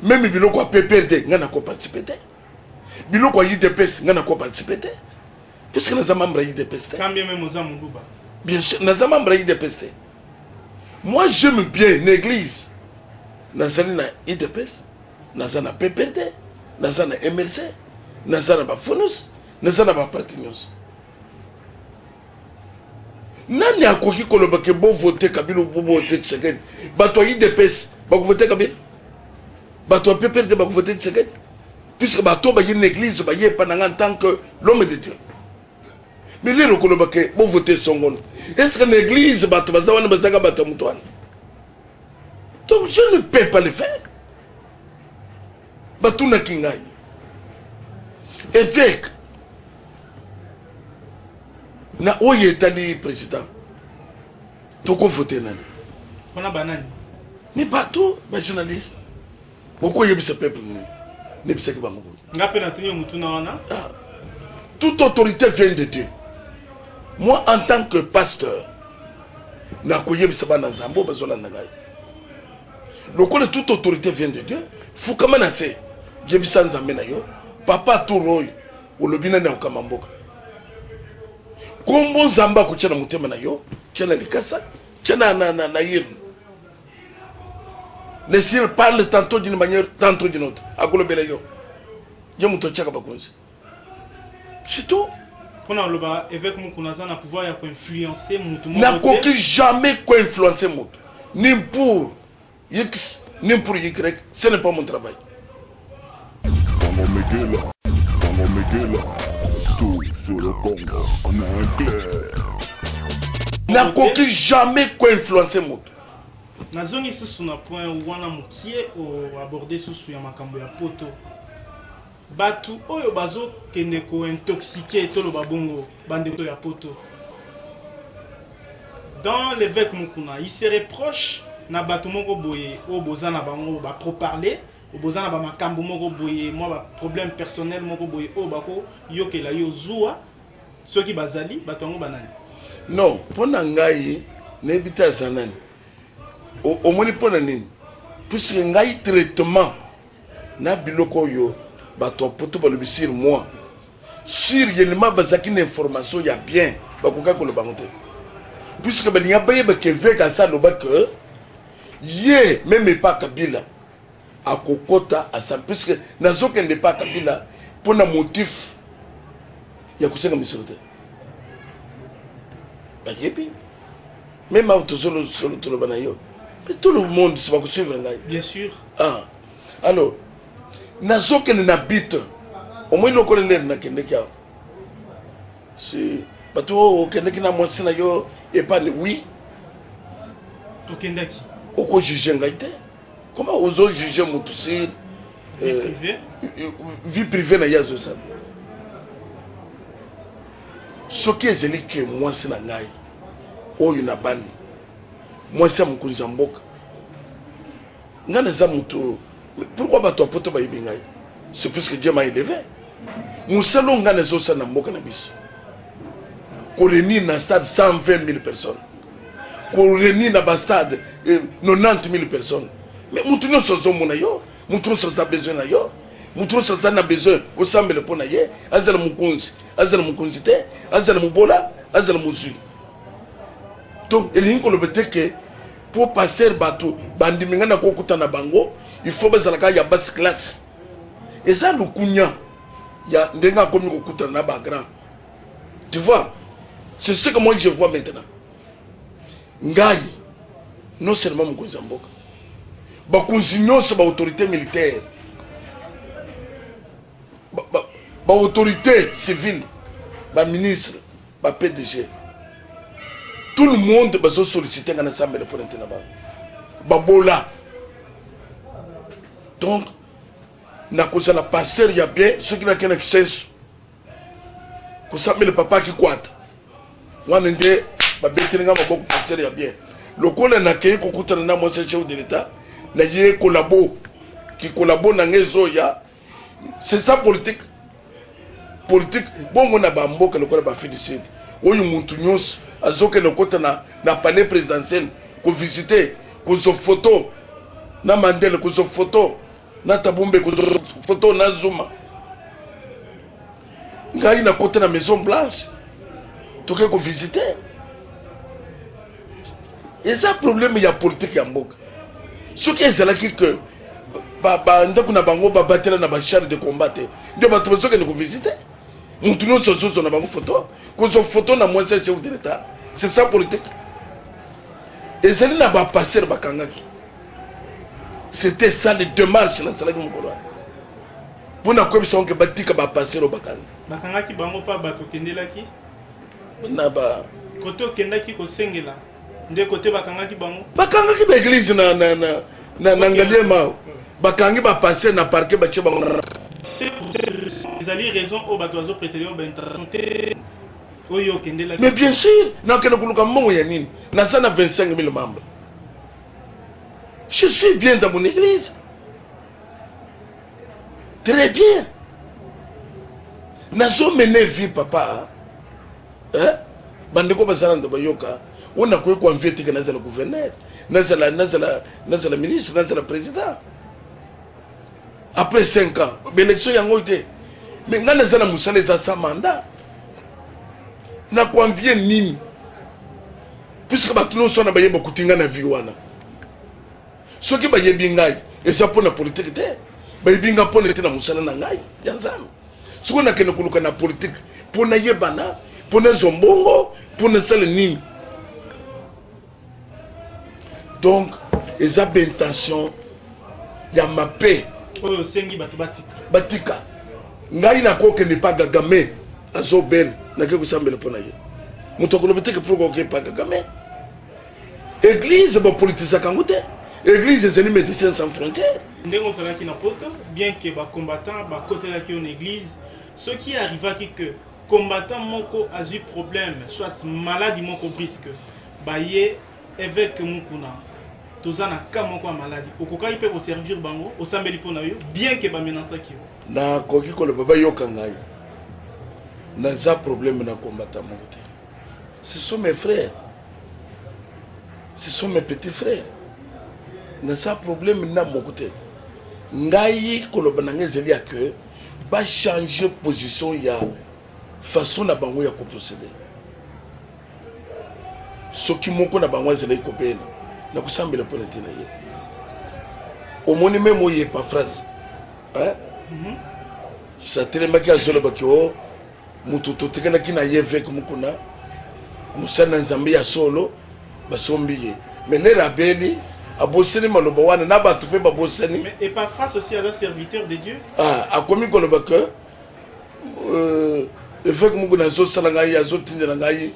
Même biloko à PPRD, ngana ko participer. Biloko à IDPS, ngana ko participer. Puisque naza membre à IDPS. Combien même aux Amouba? Bien sûr, naza membre à IDPS. Moi j'aime bien l'église. Naza na IDPS, naza na PPRD, naza na MLC, naza na Bafonus, naza na Bapartinios. Nani akoki koloba ke bo voter Kabila bo voter Tshisekedi bato IDPS ba voter Kabila bato PPRD ba voter Tshisekedi puisque bato ba une église ba yepa en tant que l'homme de Dieu. Mais les koloba ke bo voter Songolo est-ce que l'église bato bazawana bazaga bato mutwana? Donc je ne peux pas le faire. Bato na kingai évêque na oye etali président toko voter nani on a banani ni bato ba journaliste boko yebisa peuple ni bisaki bango ngape na tinyo mutuna wana toute autorité vient de Dieu. Moi en tant que pasteur na koyebisa bana nzambo bazola ngai lokole toute autorité vient de Dieu faut kama na se yebisa nzambe na yo papa turoy olobina na okamamboka Kombo Zamba kuchana mutema na yo, chana likasa, chana na yir. Les sires parlent tantôt d'une manière, tantôt d'une autre. Agolo bele yo. Yo muto chaka bakunzi. C'est tout. Pour nous, l'évêque Moukounazan a pouvoir influencer Moutou. N'a qu'aucun jamais influencer Moutou. Ni pour X, ni pour Y, ce n'est pas mon travail. Sur le Congo, on a un clair. N'a qu'aucun jamais influencer Moutou. Nazongi sous un point où on a moutié ou abordé sous ya makambo ya poto. Batu oyo bazo kende ko intoxiqué tolo babongo bandeko ya poto. Dans l'évêque Mukuna, il se reproche na batu moko boye o bozana bango ba trop parler, o bozana ba makambo moko boye moi ba problème personnel moko boye o bako yokela yo zuwa soki bazali batu ngo banani. Non, pona ngai nebita sanani. Au moins pour nini puisque ngai traitement na biloko yo bato poto ba le sur moi sur yelema bazaki na information ya bien bakoka ko le bangote puisque ba nya baye ba keve ka sa loba que ye même pas Kabila akokota asa puisque nazoke ne pas Kabila pour na motif ya kusenga misote ba yebi même auto solo to bana yo Mais tout le monde se va suivre. Bien sûr. Ah. Alors, nazo que n'habite. Au moins le colonel n'a qu'un décalage. Si bateau kende kina mwasi na yo epane oui. Okendaki. Oko juger ngaite. Comment ozo juger mutu sur vie privée na yazo ça. Ce qui est zeli que mwasi na ngai. Oyo na bali. Mwasi amukunza mboka. Ngana za mutu. Pourquoi bato apoto ba ibingai? C'est parce que Dieu m'a élevé. Musalo ngana zo sa na mboka na biso. Qu'on réunit dans le stade 120 000 personnes. Qu'on réunit dans le stade 90 000 personnes. Mais nous sommes sur ce monde, nous sommes sur ce besoin, nous sommes sur ce besoin, au sein de l'épone, azal mukunzi, azal mukunzite, azal mubola, azal muzu. Donc, il y a que pour passer le bateau, bandimingana kokuta na bango, il faut que ya basse classe. Et ça, le kunya, il y a des gens comme kokuta na ba grand. Tu vois? C'est ce que moi je vois maintenant. Ngai, non seulement Moukouzamboka, Bakouzignon, c'est l'autorité militaire, l'autorité civile, le ministre, le PDG. Tout le monde va solliciter dans l'Assemblée pour l'intérêt. Babola. Donc, na cause la pasteur, il y a bien ceux qui n'ont qu'un accès. Qu'on s'appelle le papa qui croit. Wanende babetinga maboko pasteur ya bien lokola na kei kokutana na mose chef de l'état na ye collabo qui collabo na ngezo ya c'est ça politique bongo na bamboka lokola ba félicite oyo muntu nyos azoke lokota na palais présidentiel ko visiter ko zo photo na Mandela ko zo photo na Tabumbe ko zo photo na Zuma ngai na kota na Maison Blanche tu peux visiter. Et ça, problème, il y a politique en Mboka. Ce qui est là, c'est que ndakuna bango babatela na bachar de combattre. De bato que nous visiter. Nous tenons sur na bango photo. Qu'on photo na moi chef de l'état. C'est ça politique. Et c'est là ba passer bakangaki. C'était ça les démarches là, ça là mon coloa. Pour na commission que batika ba passer au bakanga. Bakangaki bango pa bato kendelaki. Naba koto kendaki ko sengela nde côté bakangaki bango bakangaki ba église na ngaliema bakangi ba passer na parquet ba che bango ils allaient raison au bateau prêter au intervention oyo kendelaki. Mais bien sûr na kena kuluka mongo ya nini na sana 25 000 membres. Je suis bien dans mon église, très bien. Nazo mener vie papa. Bandeko basala ndo bayoka on a quoi qu'on vient que nazala gouverneur nazala ministre nazala président après 5 ans l'élection yango été mais nga nazala musale za sa mandat na convient nini puisque batuno sona bayeba kutinga na vie wana soki bayebi ngai eza pona politique te bayebi nga pona te na musala na ngai ya nzambe soko na kene kuluka na politique pona yebana pour les zombongo, pour les salenines. Donc, ils ont une intention, il y a ma paix. Oh, sengi batika. Batika. Ngai na ko ke ne pas gagame, azobel, na ke kusambela pona ye. Mutokolo beteke pour ko ke pas gagame. Église ba politisa kangote. Église c'est les médecins sans frontières. Ndengo salaki na poto, bien que ba combattant ba côté la ki en église, ce qui arriva que combattant moko a eu problème, soit maladie moko brisque, baye évêque mukuna, tozana ka moko maladie. Okoka ipe ko servir bango, osambeli pona yo, bien que ba menace ki. Na koki ko le baba yo kangai. Na za problème na combattant moko te. Ce sont mes frères. Ce sont mes petits frères. Na za problème na moko te. Ngai ko le bananga zeli que ba changer position ya façon na bango ya ko procéder soki moko na bango zela ikopela na kusambela pona tena ye omoni memo ye pa phrase ça telema ki azolo bakio mutu totekana kina ye avec mukuna musana nzambe ya solo basombi ye mais les rabeli aboseni maloba wana na bato pe baboseni. Mais Epaphras aussi est un serviteur de Dieu. Ah, akomi koloba que évêque mungu nazo sala ngai azotindela ngai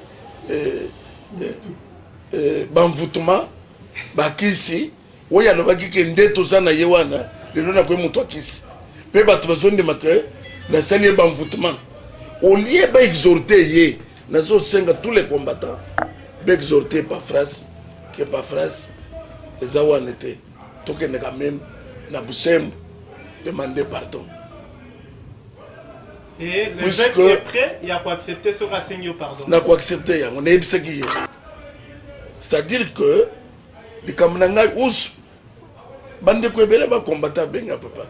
bamvutuma bakisi oyo alobaki ke nde toza na ye wana lelo nakoyi moto akisi mpe bato bazondima ke nasali ye bamvutuma olie baexorte ye nazosenga tous les combattants baexorte Epaphras ke Epaphras eza wana te tokende quand même na busembo demander pardon. Et le fait est prêt, il y a quoi accepter ce rassigner pardon. Na quoi accepter on est ebisaki. C'est-à-dire que les kamunanga ous bande ko ebele ba combattant benga papa.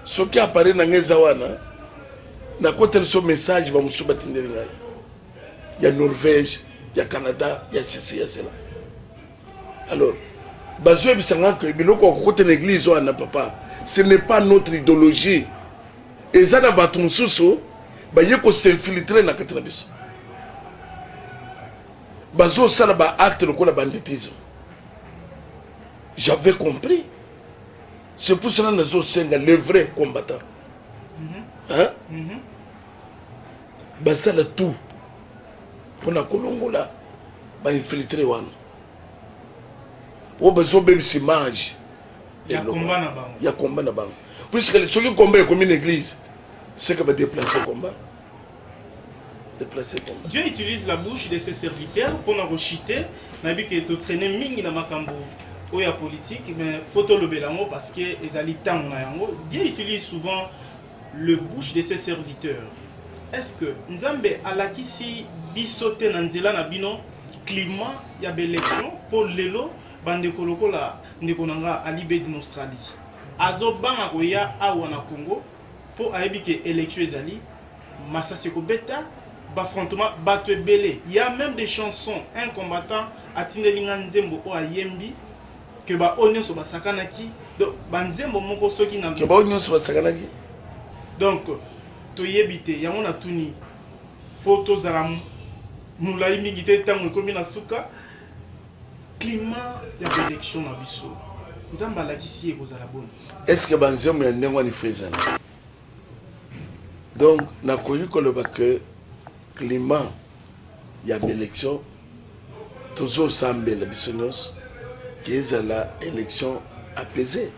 Ce qui apparaît na ngeza wana na kotel so message ba musuba tindeli ngai. Ya Norvège, ya Canada, ya ceci ya cela. Alors bazo ebisanga que biloko ko kote l'église wana papa, ce n'est pas notre idéologie. Et ça n'a pas ton sous bah y ko s'infiltrer na katana biso bazo sala ba acte le la banditisme. J'avais compris, c'est pour cela nazo senga les vrais combattants hein bah ça le tout pour na kolongola ba infiltrer wana o bazo be image ya combat na bango ya combat na bango. Puisque celui qui combat comme une église, c'est qu'il va déplacer le combat. Déplacer le combat. Dieu utilise la bouche de ses serviteurs pour nous rechuter. Mais vu qu'il est traîné mingi na makambo ou ya politique, mais photo le belango parce que les alitang na yango. Dieu utilise souvent le bouche de ses serviteurs. Est-ce que Nzambe alakisi bisote na nzela na bino climat ya l'élection pour lelo bande koloko la ndekonanga alibe en Australie. Azobanga koya awa na Congo pour ayebi que élection ezali masasi ko beta affrontement bato ebele. Il y a même des chansons un combattant atindeli nzembo o ayembi que ba onyo so basakanaki donc banzembo moko soki na que ba onyo so basakanaki donc toyebite yango na tuni photo za mulai mingi te tango komi na suka climat ya élection na biso. Est-ce que banzemo ya ndengwa ni fezana? Donc na koyi koloba que climat ya élection toujours sambela bisonyos kezala élection apaisée.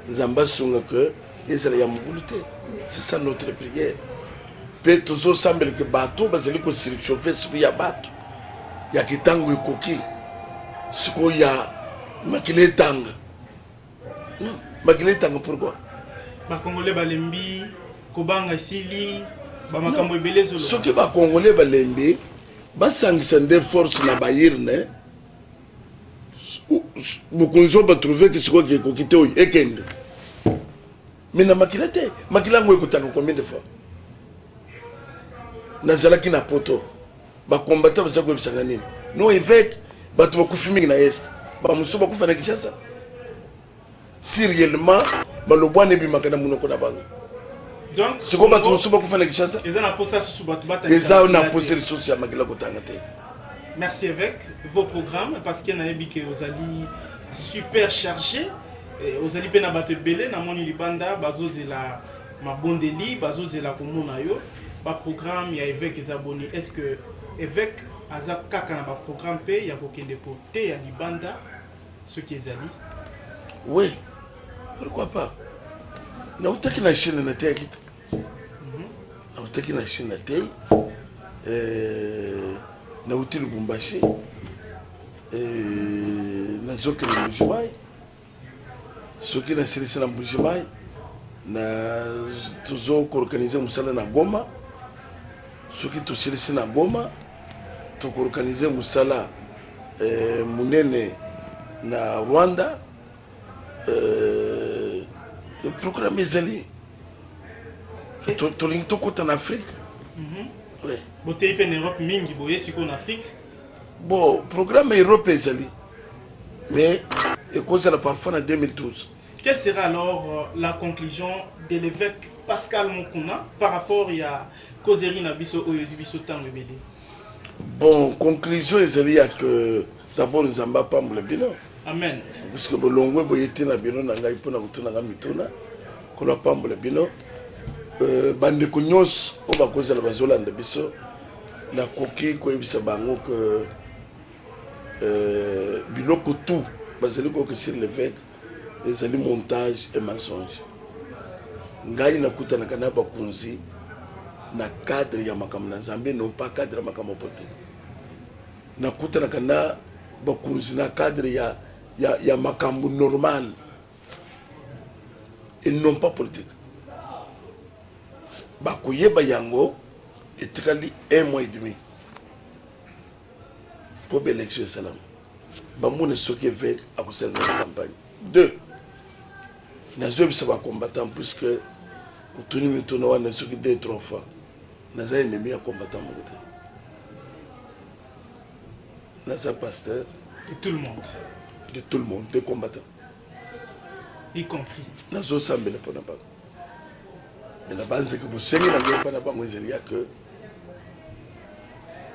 Zamba sunga que kezala ya mubulute. C'est ça notre prière. Pe toujours sambela que bato bazali ko surchauffer sur ya bato. Ya kitango ekoki. Siko ya makile tanga. Makile tanga pourquoi? Ba Congolais balembi kobanga sili ba makambo ebele zolo. Soki ba Congolais balembi ba sangisa des forces na bayirne. Mukunzo ba trouver que siko ki kokite oyi ekende. Mais na makile te, makila ngo ekotanga combien de fois? Nazalaki na poto. Ba combattant ba sako bisanga nini? No évêque bato bakufi mingi na est. Ba musuba kufa na Kinshasa. Si réellement balobwane bimaka na munoko na bango. Donc ce qu'on bato musuba kufa na Kinshasa. Eza na posa susu bato bata. Eza na posa ressources ya makila kotanga te. Merci évêque vos programmes parce que na yebike ozali super chargé ozali pe na bato belé na moni libanda bazozela mabondeli bazozela komona yo ba programme ya évêque ezaboni. Est-ce que évêque aza kaka na ba programme pe ya kokende côté ya libanda ce qui ezali? Oui, pourquoi pas? Na utaki na Chine na te kita. Na utaki na Chine na te na uti Lubumbashi na zoke na Mbujimai soki na silisi na Mbujimai na tuzo organiser musala na Goma soki to silisi na Goma to organiser musala munene na Rwanda le programme ezali to linto kota na Afrique. Oui. Boté en Europe mingi boye siko en Afrique. Bon, programme Europe ezali. Mais et cause la parfois en 2012. Quelle sera alors la conclusion de l'évêque Pascal Mukuna par rapport à causerie na biso oyo biso tango ebele? Bon, conclusion ezali ya que d'abord Nzamba pamble bino. Amen. Parce que bolongwe boyete na bino na ngai pona kutuna nga mituna kola pambola bino bande konyos o bakoza la bazolanda biso na koki koyebisa bango que biloko tout bazali ko sur l'évêque ezali montage et mensonge. Ngai nakutana kana bakunzi na cadre ya makambo na Nzambe, non pas cadre ya makambo politique. Nakutana kana bakunzi na cadre ya makambo normal et non pas politique. Bakoyeba yango etikali 1 mois et demi pour l'élection salam. Bamone soki évêque à cause de la campagne. 2. Nazo bisa ba combattant puisque kutuni mitono wana soki 2-3 fois. Nazo ennemi à combattant mo côté. Nazo pasteur De tout le monde. De tout le monde, des combattants. Y compris. Nazo sambele pona ba. Mais la base c'est que vous seignez na ngé pana ba ngwezeli ya que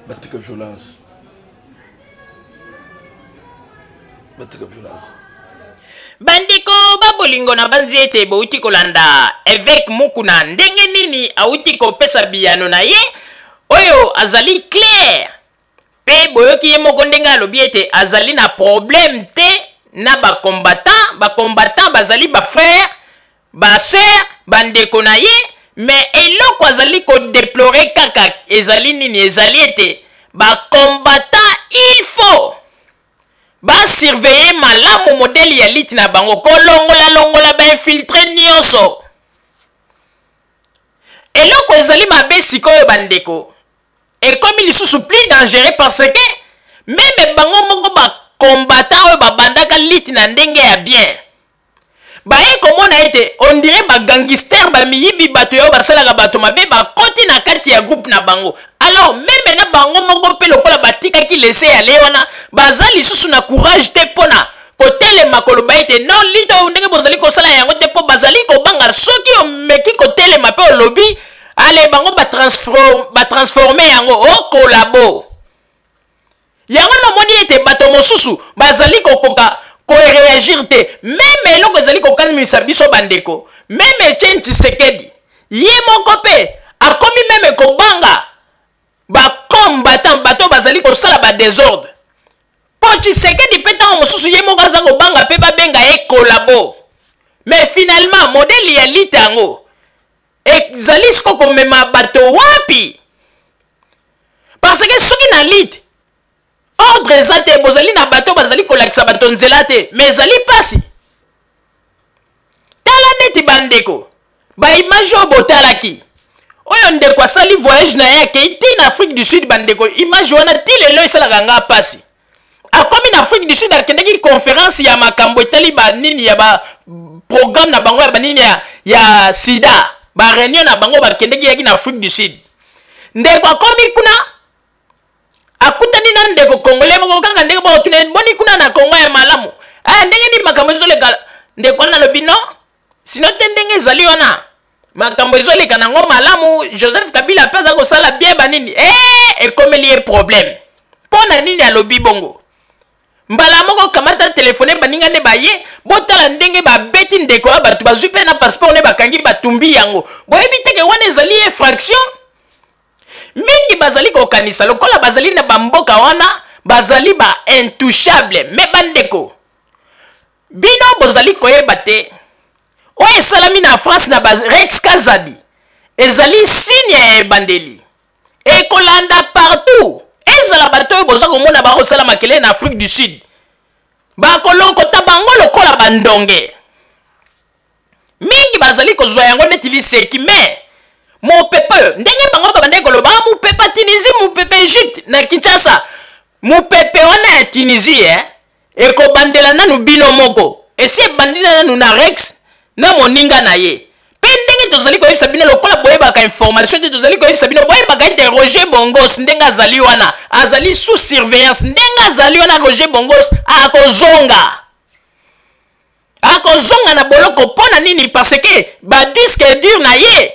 batika violence. Batika violence. Bandiko babolingo na banzi ete bouti kolanda évêque Mukuna ndenge nini auti kopesa biyano na ye oyo azali clair pe boyoki ye moko ndenge alobi ete azali na problème te na combattant bazali ba frère ba sœur bandeko na ye mais eloko azali ko déplorer kaka ezali nini ezali ete ba combattant il faut ba surveiller malamu modèle ya lit na bango kolongola ba infiltrer nyonso eloko ezali mabe sikoyo bandeko et comme il est plus dangereux parce que même bango moko ba combattant oyo babandaka lit na ndenge ya bien baye komona ete on dirait ba gangster ba miyibi bato yo basalaka bato mabe ba koti na kati ya groupe na bango. Alors même na bango moko pe lokola batika ki laisser aller wana bazali susu na courage te pona kotele makolo ba ete non lito ndenge bozali ko sala yango te po bazali ko banga soki o meki kotele mape o lobby ale bango ba transformer yango o kolabo yango na moni ete bato mosusu bazali ko koka ko réagir te même eloko ezali ko kalmisa biso bandeko même Etienne Tshisekedi ye moko pe akomi même ko banga ba combattant bato bazali ko sala ba désordre po Tshisekedi pe tango mosusu ye moko aza ko banga pe ba benga e kolabo mais finalement modèle ya litango ezali sko ko mema bato wapi parce que soki na lit ordre ezate bozali na bato bazali kolakisa bato nzela te mais ezali pasi tala neti bandeko ba image oyo botalaki oyo ndeko asali voyage na ye akei ti na Afrique du Sud bandeko image wana ti lelo esalaka nga pasi akomi na Afrique du Sud akendaki conférence ya makambo etali banini ya ba programme na bango ya banini ya sida ba réunion na bango bakendaki yaki na Afrique du Sud ndeko akomi kuna akutani na ndeko congolais moko kaka ndenge ba tune boni kuna na Congo ya malamu ndenge ni makambo ezoleka ndeko na lobi no sino te ndenge ezali wana makambo ezoleka nango malamu Joseph Kabila pesa ko sala bien banini ekomeli ye problème pona nini alobi bongo mbala moko kamata telefone baninga ne baye botala ndenge ba beti ndeko ba batu bazwi pe na passeport ne bakangi batumbi yango boyebi teke wana ezali infraction mingi bazali kokanisa lokola bazali na bamboka wana bazali ba intouchable me bandeko bino bozali koyeba te oyo esalami na France na Rex Kazadi ezali signe ya ebandeli ekolanda partout ezala bato oyo boza komona bakosala makele na Afrique du Sud bakolokota bango lokola bandonge mingi bazali kozwa yango neti liseki me mopepe ndenge bango babandeki koloba mopepe Tunisie mopepe Egypte na Kinshasa mopepe wana ya Tunisie ekobandela nanu bino moko esi ebandela nanu na Rex na moninga na ye pe ndenge tozali koyebisa bino lokola boyebaka information te tozali koyebisa bino boyebaka ete Roger Bongos ndenge azali wana azali sous surveillance ndenge azali wana Roger Bongos akozonga na boloko pona nini parce que ba disque dur na ye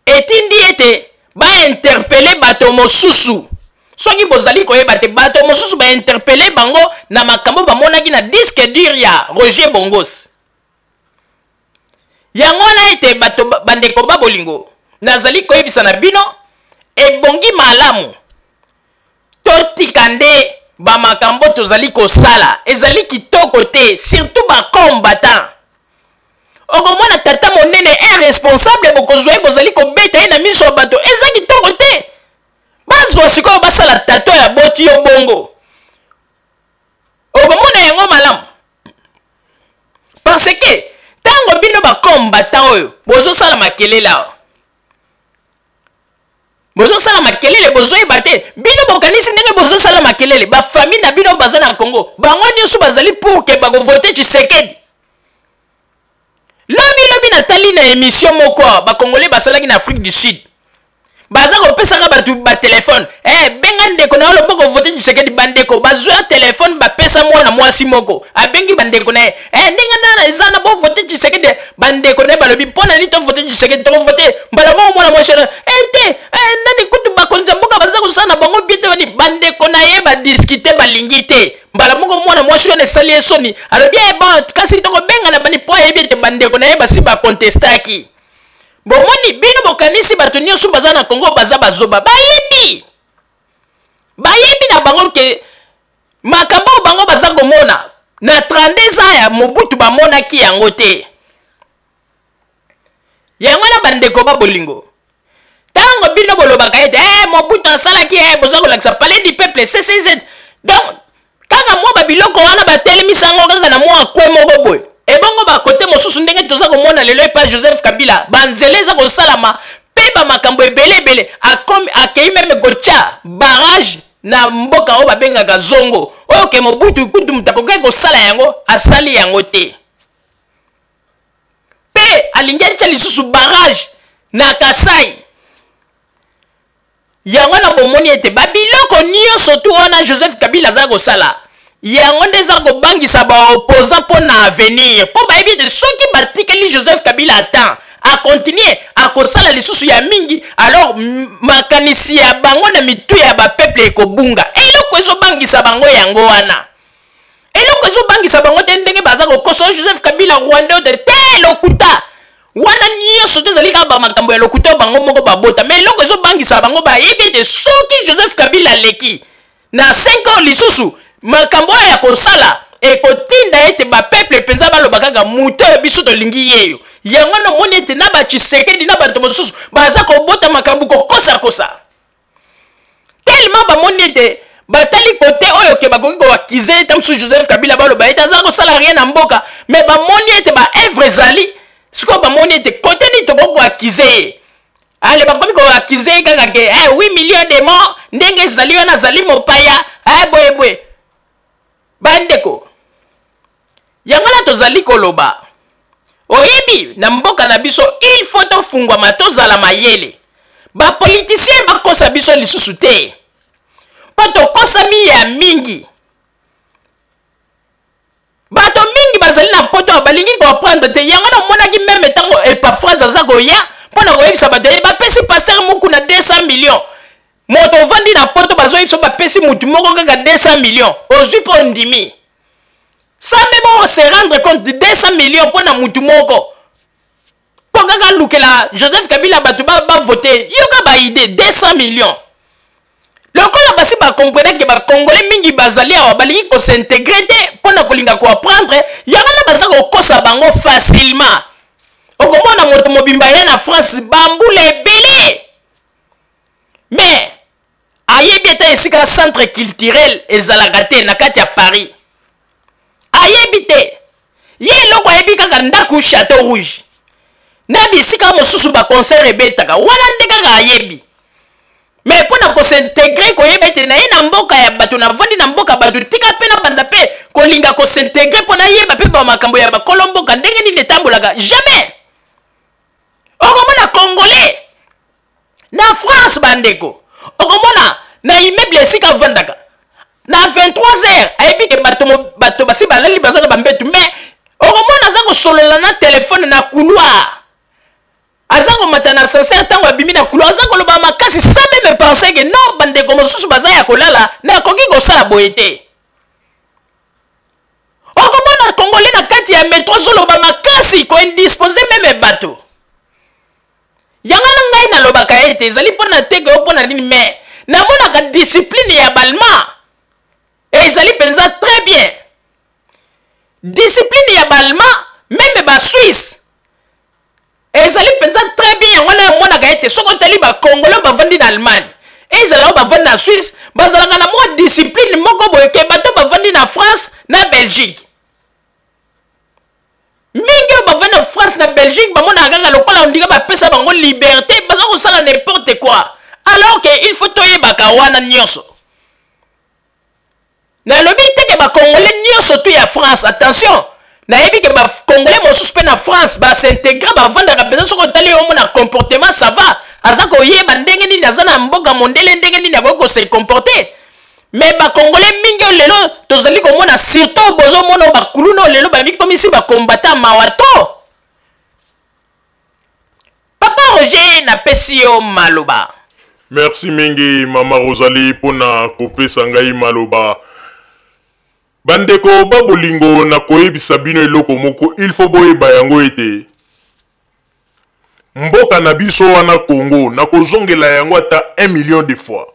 etindi ete ba interpeller bato mosusu soki bozali koyeba te bato mosusu ba interpeller bango na makambo bamonaki na disque dur ya Roger Bongos. Yango na ete bato bandeko ba bolingo nazali koyebisa na bino ebongi malamu totika nde ba makambo tozali kosala ezali kitoko te, surtout ba combattant. Okomona tata monene irresponsable bokozwa bozali kobeta na miso ya bato eza kitoko te. Bazwa sikoyo basala tato ya boti yo bongo. Okomona yango malamu. Parce que tango bino ba combattant oyo bozo sala makelele awo. Bozo sala makelele bozo ebate bino bokanisi ndenge bozo sala makelele ba famille na bino baza na Congo. Bango nyonso bazali pour que ba voter Tshisekedi. Lobi natali na émission moko ba Congolais basalaki na Afrique du Sud. Baza ko pesanga batu ba téléphone. Benga ndeko na lo boko voter Tshisekedi bandeko bazwa téléphone ba pesa mwana mwasi moko. Abengi bandeko na ndenga na ezana bo voter Tshisekedi bandeko na balobi pona ni to voter Tshisekedi to voter mbala mwana mwasi nani kutu ba konza mboka baza ko sana bango biete bani bandeko na ye ba discuter balingi te. Mbala moko mwana mwasi ne sali esoni. Alobi ba kasi to ko benga na bani po yebi te bandeko na ye basi ba contestaki. Bomoni bino bokanisi bato nyonso baza na Congo baza bazoba bayebi na bango ke makambo bango baza komona na 32 ans ya Mobutu bamonaki yango te. Yango na bandeko ba bolingo tango bino bolobaka ete Mobutu asalaki boza kolakisa palais du peuple CCZ. Donc kaka mwa babiloko wana batelemisa ngo kaka na mwa kwe moko boy. Ebongo ba kote mosusu ndenge toza komona lelo pa Joseph Kabila banzeleza ko salama pe ba makambo ebele akei meme gocha barrage na mboka o babenga ka zongo oyo ke Mobutu kutu mutakokai ko sala yango asali yango te pe alingia tcha lisusu barrage na Kasai yango na bomoni ete babiloko nyonso tu wana Joseph Kabila za ko sala yango ndeza ko bangisa ba opposant pour na avenir po ba ebite soki batikeli Joseph Kabila attend a continuer a kosala lisusu ya mingi alors makanisi ya bango na mitu ya ba peuple ekobunga eloko ezo bangisa bango yango wana eloko ezo bangisa bango te ndenge baza ko koso Joseph Kabila Rwanda de te lokuta wana nyonso tozali ka ba makambo ya lokuta bango moko babota mais eloko ezo bangisa bango ba ebite soki Joseph Kabila leki na 5 ans lisusu makambo ya kosala ekotinda ete ba peuple penza baloba kaka muto biso to lingi yeyo yango no moni ete na ba Tshisekedi na bato mosusu baza ko bota makambo ko kosa tellement ba moni ete batali kote oyo ke bakoki ko akize tamsu Joseph Kabila baloba ete aza ko sala rien na mboka mais ba moni ete ba evre zali siko ba moni ete kote ni to ko akize ale bakomi ko akize kaka ke 8 millions de morts ndenge zali wana zali mopaya boye bandeko yangala tozali koloba oyebi na mboka na biso il faut tofungwa matozala mayele ba politicien bakosa biso lisusu te pato kosami ya mingi bato mingi bazali na poto balingi ko prendre te yangala monaki meme tango Epaphrase aza koya pona koyebisa bato bapesi pasteur moku na 200 millions moto vandi na poto bazo yebisa bapesi mutu moko kaka 200 millions ozwi po ndimi sans même se rendre compte de 200 millions pour na mutu moko pour kaka lukela Joseph Kabila batu ba voter yoka ba idée 200 millions lokola basi ba comprendre que ba congolais mingi bazali awa balingi ko s'intégrer pour na kolinga ko apprendre yangana baza ko kosa bango facilement okomona moto mobimba ya na France bambule belé mais ayebi eta esika centre culturel ezalaka te na kati ya Paris ayebi te ye loko ayebi kaka ndaku Château Rouge na bisika mosusu ba concert ebetaka wana nde kaka ayebi mais pona ko s'intégrer ko yebete na ina mboka ya bato na vandi na mboka bato tika pe na banda pe ko linga ko s'intégrer pona yeba pe ba makambo ya ba kolomboka ndenge ni netambolaka jamais okomona congolais na France bandeko okomona na immeuble esika vandaka na 23h ayebi ke bato basi balali baza na bambetu mais okomona aza kosolola na telefone na couloir aza komata na sincère tango abimi na couloir aza koloba makasi sans même penser que non bandeko mosusu baza ya kolala nakoki kosala boye te. Okomona congolais na kati ya métro azoloba makasi koindispose meme bato yanga na ngai nalobaka ete ezali mpona teke o mpona nini mais namonaka discipline ya balma ezali mpenza très bien. Discipline ya balma meme baswisse ezali mpenza très bien. Yango na yamonaka ete soki otali bacongolais bavandi na Allemagne ezalaka bavandi na Suisse bazalaka na mwa discipline moko boyeke bato bavandi na France na Belgique mingi oyo bavandi na France na Belgique bamonaka kaka lokola ondika bapesa bango liberté baza kosala n'importe quoi alors que il faut toyebaka wana nyonso. Nalobi teke bacongolais nyonso tu ya France attention nayebi ke bacongolais mosusu mpe na France basintegre bavandaka mpenza soki otali yo mona comportement ça va aza koyeba ndenge nini aza na mboka mondele ndenge nini akoki kose comporter mais bacongolais mingi oyo lelo tozali komona surtout bozomona oyo bakuluna oyo lelo babiki komisi bakombata mawato. Papa Roger napesi yo maloba. Merci mingi Mama Rosalie pona kopesa ngai maloba. Bandeko babolingo na koyebisa bino eloko moko il faut boyeba yango ete mboka na biso wana Congo na kozongela yango ata 1 million de fois.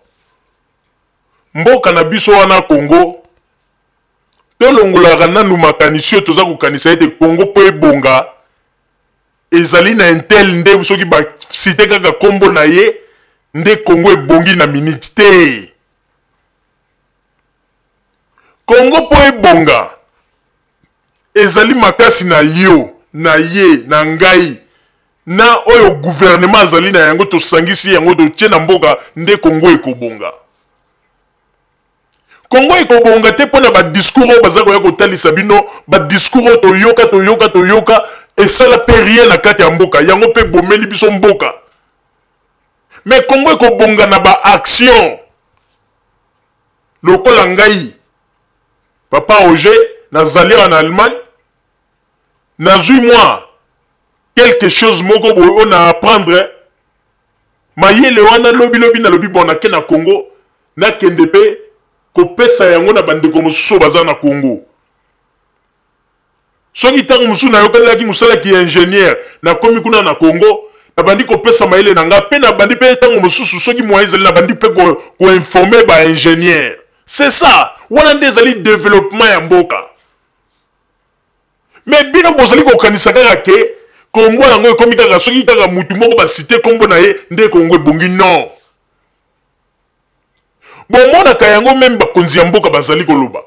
Mboka na biso wana Congo tolongolaka nanu makanisi oyo toza kokanisa ete Congo po ebonga ezali na intel nde soki basite kaka kombo na ye nde Congo ebongi na minute te. Congo po ebonga ezali makasi na yo na ye na ngai na oyo gouvernement azali na yango tosangisi yango totie na mboka nde Congo ekobonga. Congo ekobonga te mpona badiscours oyo baza koya kotalisa bino badiscours oyo toyoka esala pe rien na kati ya mboka yango pe bomeli biso mboka. Mais Congo ekobonga na baaction lokola ngai Papa Roger nazali en Allemagne nazui moi quelque chose moko boyo na apprendre mayele wana lobi na lobi bona ke na Congo na kende pe kopesa yango na bandeko mosusu baza na Congo. Soki tango musu na yokalaki musala ki ingénieur na komi kuna na Congo na bandi kopesa mayele na nga pe na bandi pe tango mosusu soki moise na bandi pe ko informer ba ingénieur. C'est ça wana nde ezali développement ya mboka. Mais bino bozali kokanisa kaka ke Congo yango ekomi kaka soki kaka mutu moko basite kombo na ye nde Congo ebongi non. Bomonaka yango même bakonzi ya mboka bazali koloba.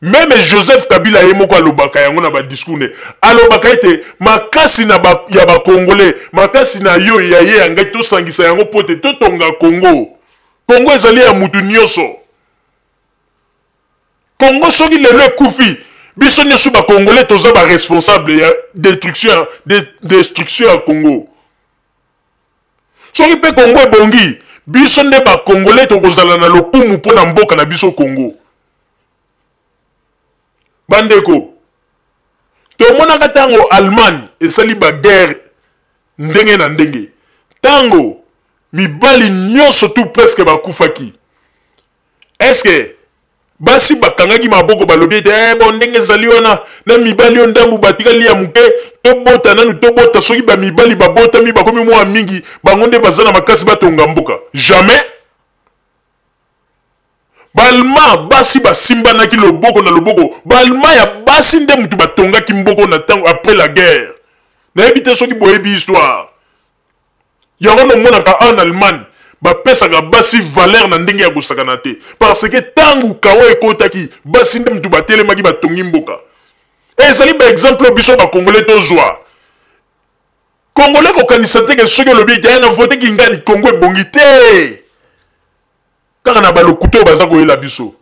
Même Joseph Kabila ye moko alobaka yango na ba discours ne. Alobaka ete makasi na ya ba Congolais, makasi na yo ya ye yanga to sangisa yango pote to tonga Congo. Congo ezali ya mutu nyonso. Congo soki lelo ekufi biso nyonso ba Congolais toza ba responsable ya destruction ya Congo. Soki pe Congo ebongi biso nde ba Congolais tokozala na lokumu mpona mboka na biso Congo. Bandeko tomonaka tango Allemagne esali ba guerre ndenge na ndenge tango mibali nyonso tout presque bakufaki. Est-ce que basi bakangaki maboko balobi ete bon ndenge ezali wana na mibali yo ndambu batikali ya muke tobota nanu tobota soki ba mibali babotami bakomi mwa mingi bango nde baza na makasi batonga mboka? Jamais. Balma basi basimbanaki loboko na loboko balma ya basi nde mutu batongaki mboko na tango après la guerre. Nayebi te soki boyebi histoire yango nomonaka en Allemagne bapesaka basi valeur na ndenge ya kosakana te parce que tangu kawa ekotaki basi nde mutu batelemaki batongi mboka. Ezali ba exemple biso ba Congolais tozwa Congolais kokanisa te ke soki olobi ete na vote ki ngani Congo ebongi te kaka na balokuto baza koyela biso.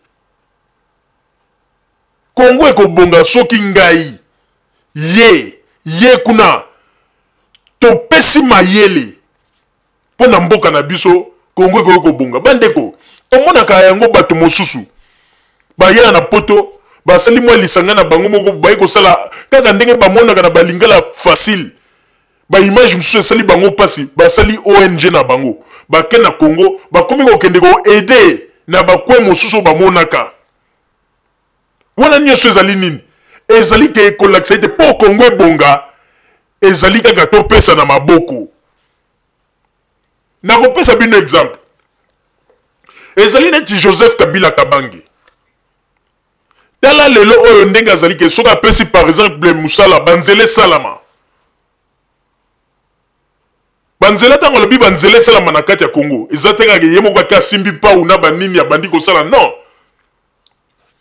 Congo ekobonga soki ngai ye kuna topesi mayele pona mboka na biso Congo ekobonga. Bandeko omonaka yango bato mosusu bayela na poto basali mwa lisanga na bango moko baye kosala kaka ndenge bamonaka na balingala facile ba image mususu sali bango pasi ba sali ONG na bango ba ke na Congo ba komi ko kende ko aider na ba kwe mususu ba monaka wana nyoso ezali nini ezali ke kolakisa ete po Congo ebonga ezali kaka to pesa na maboko na kopesa bino exemple ezali neti Joseph Kabila Kabange tala lelo oyo ndenge azali ke soka pesi par exemple musala banzele salama banzela tango lobi banzele salama na kati ya Congo ezateka ke yemo kwa kasimbi pa una banini ya bandi ko sala non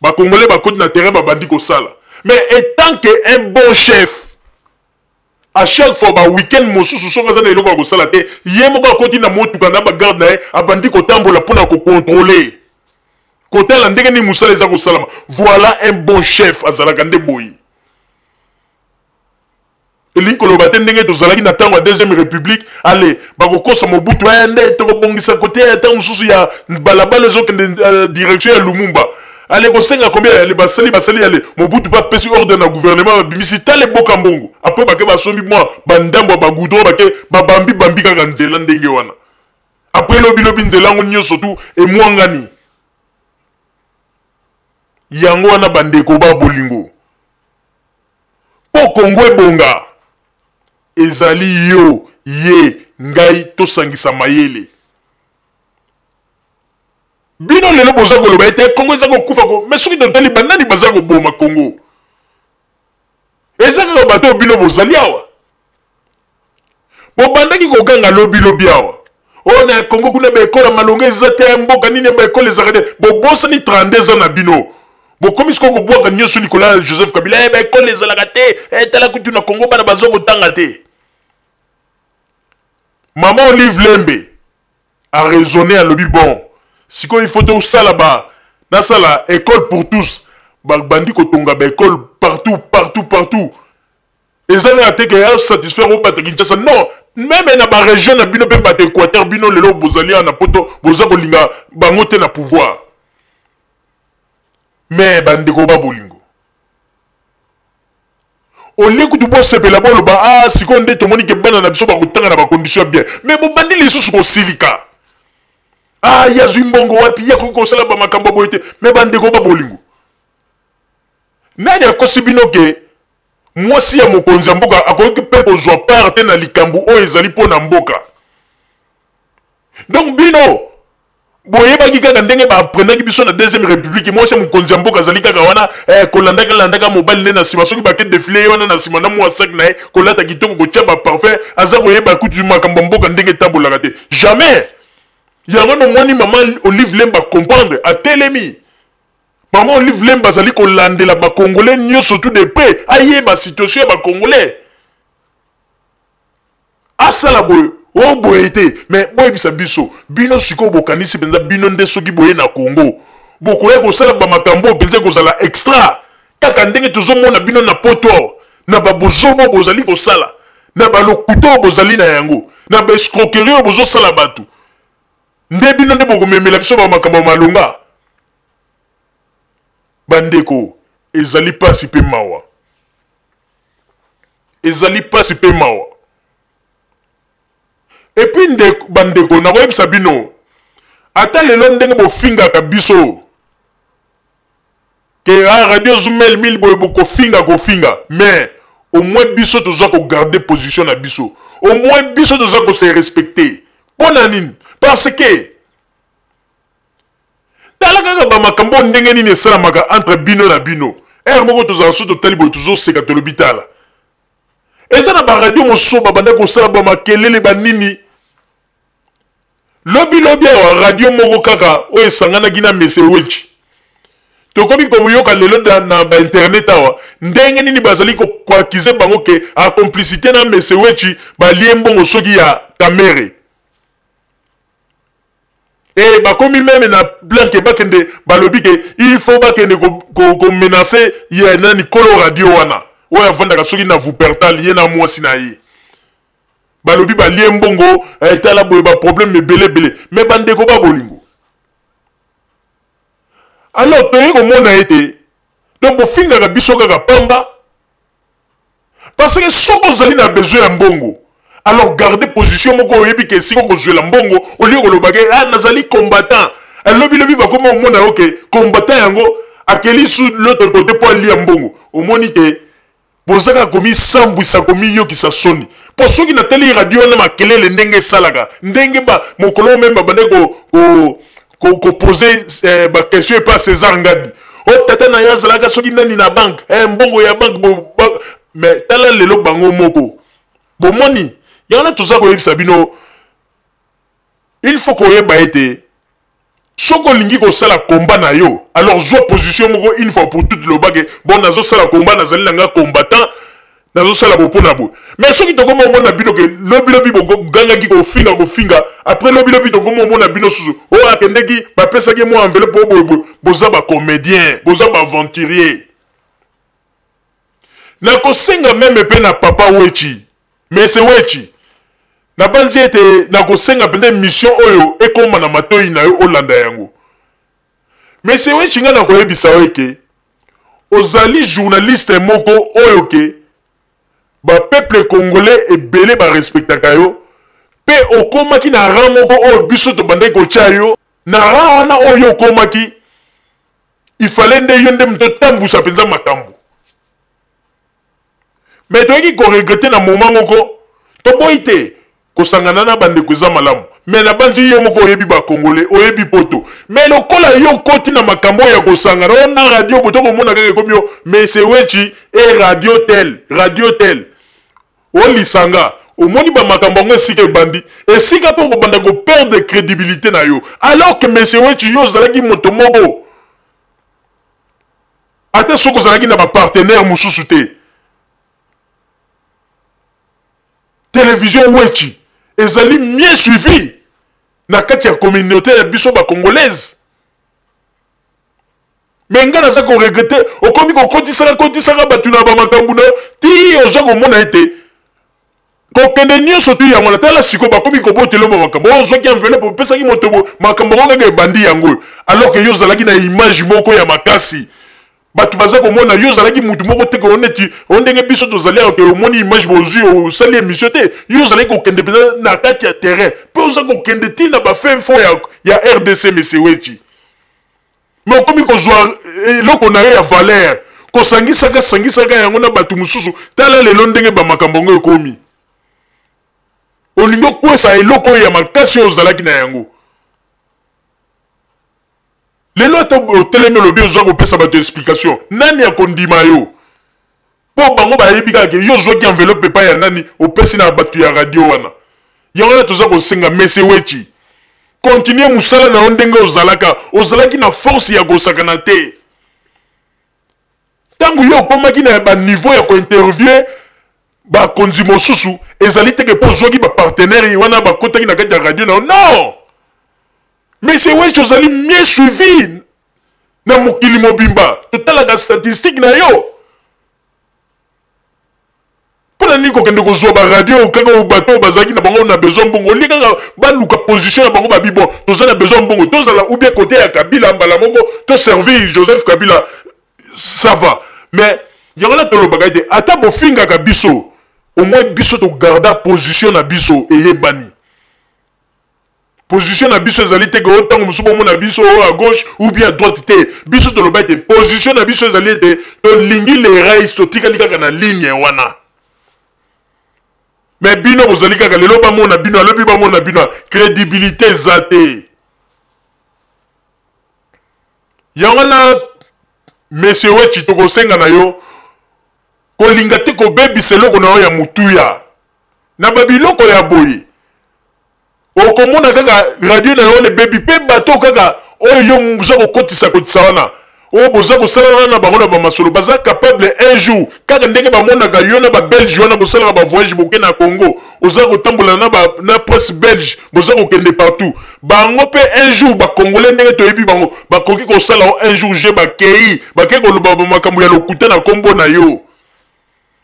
ba congolais ba côté na terrain ba bandi ko sala mais étant que un bon chef à chaque fois ba week-end mosusu soka za na eloko ko sala te yemo kwa côté na motuka na ba garde na a bandi ko tambola pona ko contrôler côté la ndenge ni musala za ko salama voilà un bon chef azalaka nde boyi elingi koloba te ndenge tozalaki na ntango ya deuxième république ale bakokosa Mobutu nde tokobongisa kote ya ntango mosusu ya balabala ezokende direction ya Lumumba ale kosenga combien ale basali ale Mobutu bapesi ordre na gouvernement babimisi tala eboka mbongo apres bake basombi mwa bandambo ya bagoudron bake babambi kaka nzela ndenge wana apres lobi nzela yango nyonso tu emwangani yango wana bandeko ba bolingo po Congo ebonga ezali yo ye ngai tosangisa mayele bino lelo boza koloba ete Congo eza kokufa ko mais soki totali banani baza koboma Congo eza kaka bato bino bozali awa bobandaki kokanga lobi awa o na Congo kuna baekola malonga eza te mboka nini baekola ezaka te bobosani 32 ans na bino bokomi siko kobwaka nyonso likolo ya Joseph Kabila baekola ezalaka te tala kutu na Congo bana baza kotanga te Maman Olive Lembe a raisonné à l'obi bon. Si il faut tout ça là-bas, dans ça là, école pour tous, bandi kotonga ba école partout. Et ça n'a été que satisfaire au Kinshasa. Non, même dans la région na bino pe ba Équateur bino lelo bozali na poto boza kolinga bangote na pouvoir. Mais bandi ko ba bolingo. Au lieu que tu bosses sepela bolo ba ah si ko ndete moni ke bana na biso ba kotanga na ba conditions bien mais bo bandi les sous ko silika ah ya zumbongo wapi ya ko sala ba makambo boyete mais bande ko ba bolingo nani akosibino ke mwasi ya mokonzi ya mboka akoki pe kozwa parte na likambo oyo ezali po na mboka donc bino boyebaki kaka ndenge baprenaki biso na deuxième république mwasi ya mokonzi ya mboka azali kaka wana kolandaka mobali nde na nsima soki bake defile wana na nsima na mwa sak na ye kolata kitoko kotia baparfum aza koyeba kutu makambo ya mboka ndenge etambolaka te jamais yango nomoni mama Olive Lemba comprendre atelemi mama Olive Lemba azali kolandela bakongolais nyonso tout de près ayeba situation ya bakongolais asala boye o boye te mais boyebisa biso bino sikoyo bokanisi mpenza bino nde soki boye na Congo bokoya kosala bamakambo mpenza kozala extra kaka ndenge tozomona bino na poto na babozomo bozali kosala na balokuto bozali na yango na baescroquerie oyo bozosala bato nde bino nde bokomemela biso bamakambo malonga bandeko ezali pasi pe mawa et puis bandeko na koyebisa bino ata lelo ndenge bofingaka biso ke radio Zumel Mil boye kofinga mais au moins biso toza ko garder position na biso au moins biso toza ko se respecter pona nini parce que tala kaka bamakambo ndenge nini esalamaka entre bino na bino moko tozala so totali boye tozoseka tolobi tala eza na baradio mosusu babanda kosala bamakelele banini lobi awa radio moko kaka oyo esanganaki na mesewechi tokomi koyoka lelo na bainternet awa ndenge nini bazali koakize bango ke acomplicité na mesewechi balie mbongo soki ya kamere et bakomi meme na blanke bakende balobi ke il faut bakende komenace ye nani kolo radio wana oyo avandaka soki na Wuppertal ye na mwasi na ye balobi balie mbongo etala boye baproblème ebele mais bandeko babolingo alors toye komona ete donc bofingaka biso kaka pamba parce que soko ozali na besoin ya mbongo Alors gardez position moko oyebi ke siko ko jouer la mbongo au lieu ko lobage ah nazali combattant. El lobby ba comme mona OK combattant yango akeli sous l'autre côté pour lier mbongo. Au moni ke bozaka komi sambwisa komi yo ki sa soni. Pour ceux qui na télé radio na makelele ndenge salaka ndenge ba mokolo même bande ko poser ba question et pas César Ngadi. Oh tata na ya zalaka soki nani na banque mbongo ya banque mais tala lelo bango moko. Bon moni il y en a tout ça ko yebisa bino il faut ko yeba été soko lingi ko sala combat na yo alors joue position moko une fois pour toutes le bague bon nazo sala combat nazali nga combattant nazo sala bo pona bo mais soki to komo mona bino ke lobi bo ganga ki ko finga après lobi to komo mona bino susu o akendeki ba pesa ke mo enveloppe bo za ba comédien bo za ba aventurier na ko senga même pe na papa wechi mais c'est wechi na banzi ete na ko senga pende mission oyo ekoma na matoi na yo olanda yango mais c'est wechi nga na ko yebisa weke ozali journaliste moko oyo ke ba peuple congolais ebele ba respectaka yo pe okomaki na rang moko oyo biso to bande ko tia yo na rang wana oyo okomaki il fallait nde yo nde mto tambusa penza makambo mais toyeki ko regretter na moment moko to boite ko sangana na bande ko za malamu mais na banzi yo moko oyebi ba congolais oyebi poto mais lokola yo koti na makambo ya ko sangana na radio boto ko mona kake komyo mais c'est wechi et radio tel o lisanga o moni ba makambo ngo sike bandi et sika to ko banda ko perdre crédibilité na yo alors que monsieur wechi yo zalaki moto moko ate soko zalaki na ba partenaire mususu te télévision wechi ezali mieux suivi na kati ya communauté ya biso ba congolaise mais nga naza ko regretter okomi ko kotisaka batu na ba makambo na ti oza ko mona ete ko kende nyonso tu yango na tala siko bakomi ko botelo ba makambo ozo ki enveloppe pesa ki moto makambo ngo ga bandi yango alors que yo zalaki na image moko ya makasi batu baza ko mona yo zalaki mutu moko te ko neti ondenge biso to zali ko moni image bozui o sali émission te yo zalaki ko kende na kati ya terrain pe oza ko kende ti na ba fin fond ya RDC monsieur wechi mais okomi ko joa loko na ya valeur ko sangisaka yango na batu mususu tala lelo ndenge ba makambo ngo ekomi olingo kwesa eloko ya makasi ozalaki na yango lelo ata otelemi olobi ozwa kopesa bato explication nani akondima yo mpo bango bayebi kaka yo ozwaki enveloppe epai ya nani opesi na bato ya radio wana yango wana toza kosenga mese wechi continue mosala na yo ndenge ozalaki na force ya kosakana te ntango yo okomaki na baniveau ya kointerview bakonzi mosusu ezali teke mpo ozwaki bapartenaire wana bakotaki na kati ya radio na yo non mais c'est wechi ozali mieux suivi na mokili mobimba totalaka statistique na yo mpona nini kokende kozwa baradio kaka bato bazalaki na bango na besoin mbongo olie kaka baluka position na bango babi bon toza na besoin mbongo tozala ou bien côté ya kabila mbala moko toservir Joseph Kabila ça va mais yango na tolobaka ete ata bofingaka biso au moins biso togarda position na biso eyebani position na biso ezali te ko ntango mosusu bomona biso à gauche ou bien à droite te biso toloba ete position na biso ezali ete tolingi les rails totikali kaka na ligne wana mais bino bozali kaka lelo bamona bino alobi bamona bino crédibilité eza te yango na monsieur wechi tokosenga na yo kolinga te kobebisa eloko na yo ya motuya na babiloko ya boye okomona kaka radio na yo lebebi mpe bato kaka oyo yo boza kokotisa wana oyo boza kosalana na bango na bamasolo baza capable un jour kaka ndenge bamonaka yo na babelge wana bosalaka bavoyage boke na congo oza kotambola na presse belge boza kokende partout bango mpe un jour bacongolais ndenge toyebi bango bakoki kosala o un jour je bakei bakei koloba makambo ya lokuta na kombo na yo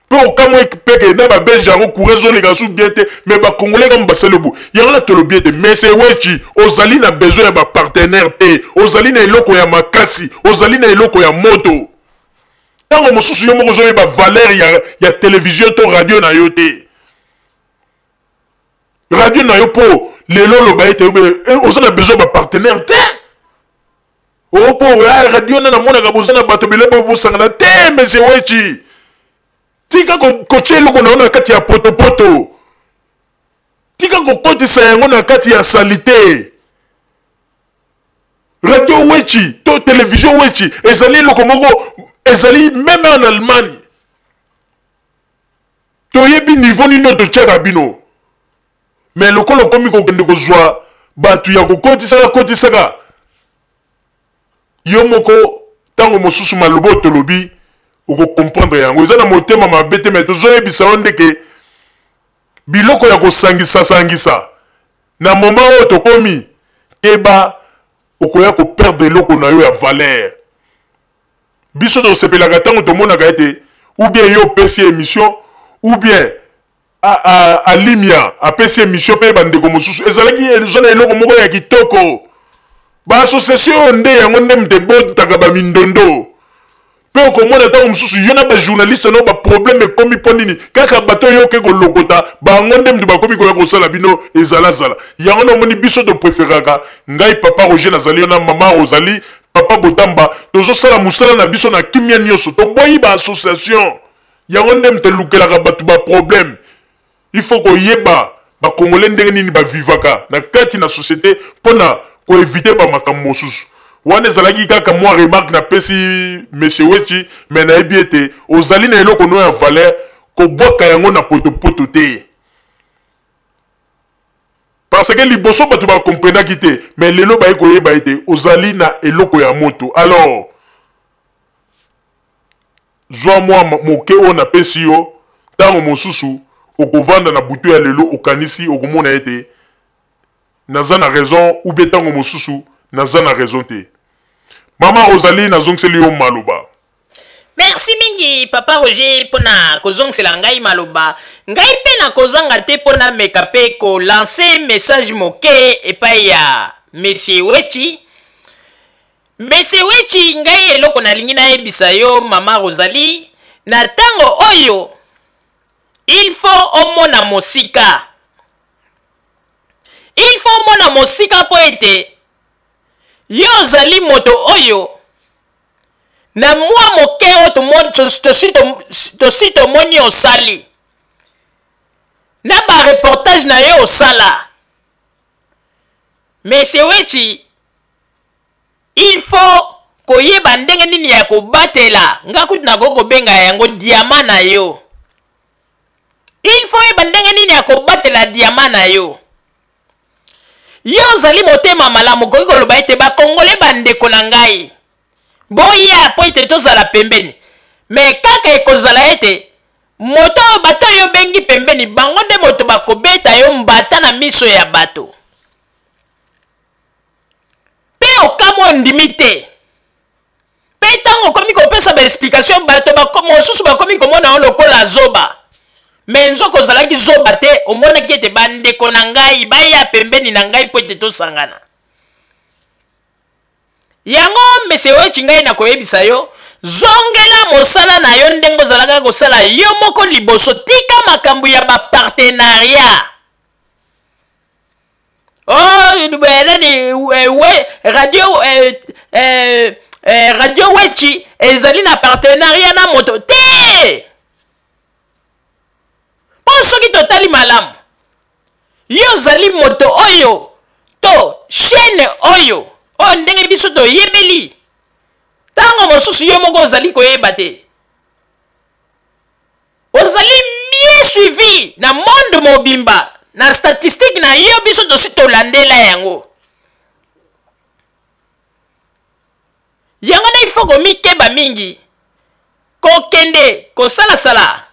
mpe okamwa peke na babelge yango courant ezoleka su bien te mais bacongolais kama basali bo yango na tolobi ete mais c'est wechi ozali na besoin ya bapartenaire te ozali na eloko ya makasi ozali na eloko ya moto ntango mosusu yo moko ozoyeba valeur ya télévision to radio na yo te radio na yo po lelo lo ba ete on a besoin de partenaire te o po radio na mona ka bozana bato bele bo sangana te monsieur Wechi tika ko chelo ko na kati ya poto tika ko kotisa yango na kati ya salite radio Wechi to télévision Wechi ezali loko moko ezali même en Allemagne to yebi niveau ni notre tchera bino mais le kolo komi ko kende ko zwa batu ya ko kotisaka yo moko tango mosusu malobo tolobi uko comprendre yango ezana motema mabete mais tozo yebisa onde ke biloko ya ko sangisa na moment o to komi eba okoya ko perdre loko na yo ya valeur biso to sepelaka tango to mona ka ete ou bien yo pesi émission ou bien a limia a pesi émission pe bandeko mosusu ezalaki ezona eloko moko ya kitoko ba association nde yango nde mtebo takaba mindondo pe okomona tango mosusu yo na ba journaliste no ba problème ekomi ponini kaka bato yo ke ko lokota ba ngonde mtu bakomi ko ya ko sala bino ezala yango na moni biso to préféraka ngai papa Roger nazali na mama Rosalie papa Botamba tozo sala musala na biso na kimia nyoso to boyi ba association yango nde mte lukelaka batu ba problème il faut ko yeba ba congolais ndenge nini ba vivaka na kati na société pona ko éviter ba makambo mosusu wana ezalaki kaka moi remarque na pesi monsieur Wechi mais na yebi ete ozali na eloko no ya valeur ko boka yango na poto te parce que liboso batu ba comprendre kité mais lelo ba ko yeba ete ozali na eloko ya moto alors zwa moi moke ona pesi yo tango mosusu okovanda na butu ya lelo okanisi okomona ete naza na raison ou bien tango mosusu naza na raison te mama Rosalie nazongiseli yo maloba merci mingi papa Roger pona kozongisela ngai maloba ngai pe na kozanga te pona meka pe ko lancer message moke epai ya monsieur Wechi ngai eloko nalingi nayebisa yo mama Rosalie na tango oyo il faut omona mosika po ete yo ozali moto oyo na mwa moke oyo tosi tomoni osali na bareportage na yo osala monsieur Wechi il faut koyeba ndenge nini ya kobatela nga kuti nako kobenga yango diama na yo il faut yeba ndenge nini ya kobatela diama na yo yo ozali motema malamu koki koloba ete bakongole bandeko na ngai boya po ete tozala pembeni me kaka ekozala ete moto oyo bato oyo bengi pembeni bango nde moto bakobeta yo mbata na miso ya bato pe okamo ondimi te pe ntango okomi kopesa baexplication bato mosusu bakomi komona yo lokola zoba me nzoko ozalaki zoba te omonaki ete bandeko na ngai baya pembeni na ngai po ete tosangana yango monsieur Wechi ngai na koyebisa yo zongela mosala na yo ndenge ozalaka kosala yo moko liboso tika makambo ya bapartenariat radio Wechi ezali na partenariat na moto te soki totali malamu yo ozali moto oyo to chaîne oyo ndenge biso toyebeli tango mosusu yo moko ozali koyeba te ozali bien suivi na monde mobimba na statistique na yo biso tosi tolandela yango na ifo komikeba mingi kokende kosalasala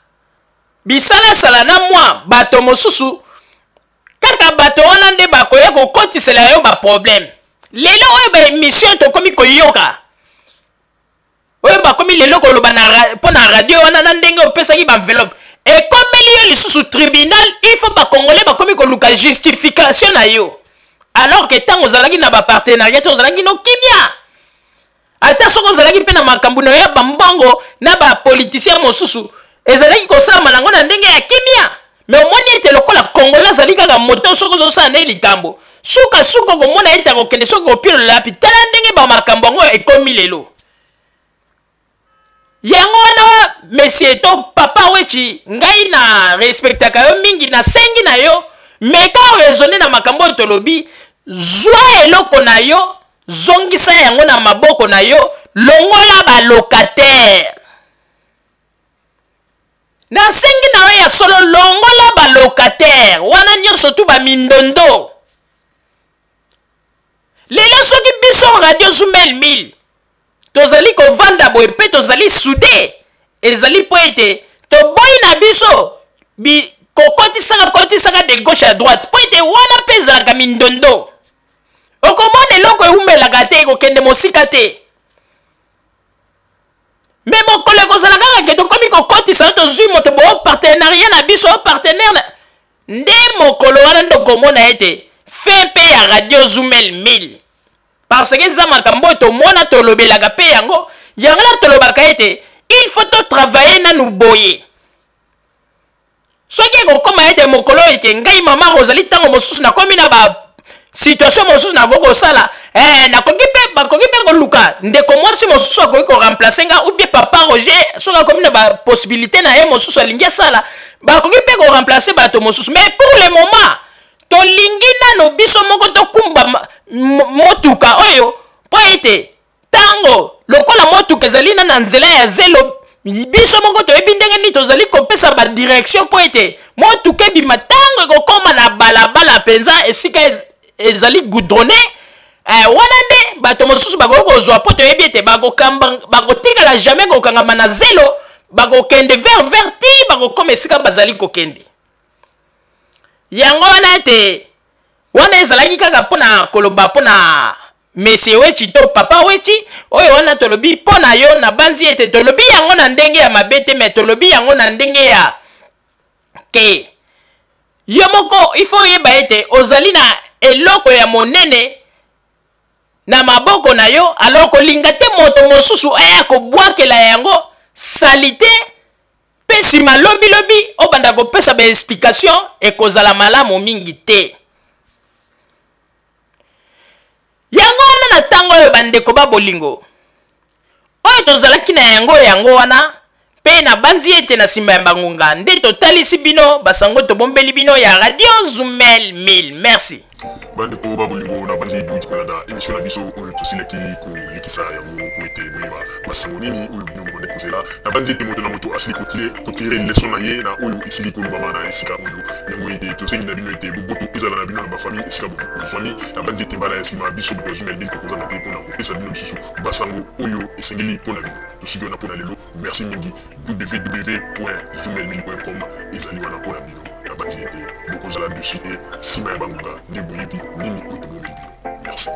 bisalasala na mwa bato mosusu kaka bato wana nde bakoya kokotisela yo baproblème lelo oyo baémission tokomi koyoka oyo bakomi lelo koloba mpo na radio wana na ndenge opesaki baenveloppe ekomeli yo lisusu tribunal ifo bakongole bakomi koluka justification na yo alors que ntango ozalaki na bapartenariat te ozalaki no kimia ata soki ozalaki mpe na makambo na yo ya bambongo na bapoliticien mosusu ezalaki kosalama nango na ndenge ya kimia mais omoni ete lokola congolais azali kaka moto soki ozosala nde likambo sukasuka komona ete akokende soki kopilola yapi tala ndenge bamakambo yango ekomi lelo yango wana monsieur to papa wechi ngai na respectaka yo mingi na sengi na yo meka raisonner na makambo tolobi zwa eloko na yo zongisa yango na maboko na yo longola ba locataire na sengi na yo ya solo longola ba locataire wana nyonso tu ba mindondo lelo soki biso radio Zumel 1000 tozali kovanda boye mpe tozali soudé ezali po ete toboyi na biso kokotisaka de gauche à droite po ete wana mpe ezalaka mindondo okomona eloko eumelaka te ekokende mosika te me mokolo ekozala kaka ke tokomi kokotisa tozwi moto bo partenariat na biso partenaire nde mokolo wana nde okomona ete fe mpe ya radio Zumel 1000 parce que eza makambo tomona tolobelaka mpe yango na tolobaka ete il faut totravailler nanu boye soki ekokoma ete mokolo ete ngai mama ozali ntango mosusu nakomi na situation mosusu nakoki kosala bakoki mpe koluka ndeko mwasi mosusu akoki koremplace nga ou bien papa Roger soki akomi na baposibilité na ye mosusu alingi asala bakoki mpe koremplace bato mosusu mais pour le moment tolingi nano biso moko tokumba motuka oyo po ete tango lokola motuka ezali na nzela ya zelo biso moko toyebi ndenge nini tozali kopesa badirection po ete motuka ebima tango ekokoma na balabala mpenza esika ezali goudronné wana nde bato mosusu bakoki kozwa po toyebi ete bakotikala jamais kokangama na zelo bakokende vers ti bakokoma esika bazali kokende yango wana ete wana ezalaki kaka mpona koloba mpona monsieur wechi to papa wechi oyo wana tolobi mpona yo na banzi ete tolobi yango na ndenge ya mabe te me tolobi yango na ndenge ya ke yo moko ifo oyeba ete ozali na eloko ya monene na maboko na yo alors kolinga te moto mosusu aya kobwakela yango salite mpe nsima lobilobi obanda kopesa baexplication ekozala malamu mingi te yango wana na ntango oyo bandeko babolingo oyo tozalaki na yango wana mpe na banzi ete na nsima ya bangonga nde totalisi bino basango tobombeli bino ya radio Zumel 1000 merci bandeko babolingo na bandi duti kolanda émission na biso oyo tosilaki kolikisa yango po ete boyeba basango nini oyo bino bobande kozela na bandi ete moto na moto asili kotire leson na ye na oyo esili kolobama na esika oyo yango ete tosengi na bino ete boboto ezala na bino na bafamille esika bozwani na bandi ete mbala ya nsima biso boto ya Zumel 1000 tokozanga te mpona kopesa bino lisusu basango oyo esengeli mpona bino tosiki wana mpona lelo merci mingi www.zumel1000.com ezali wana mpona bino na bandi ete bokozala dessus te nsima ya bangonga nde boyebi nini oyo tobomeli bino merci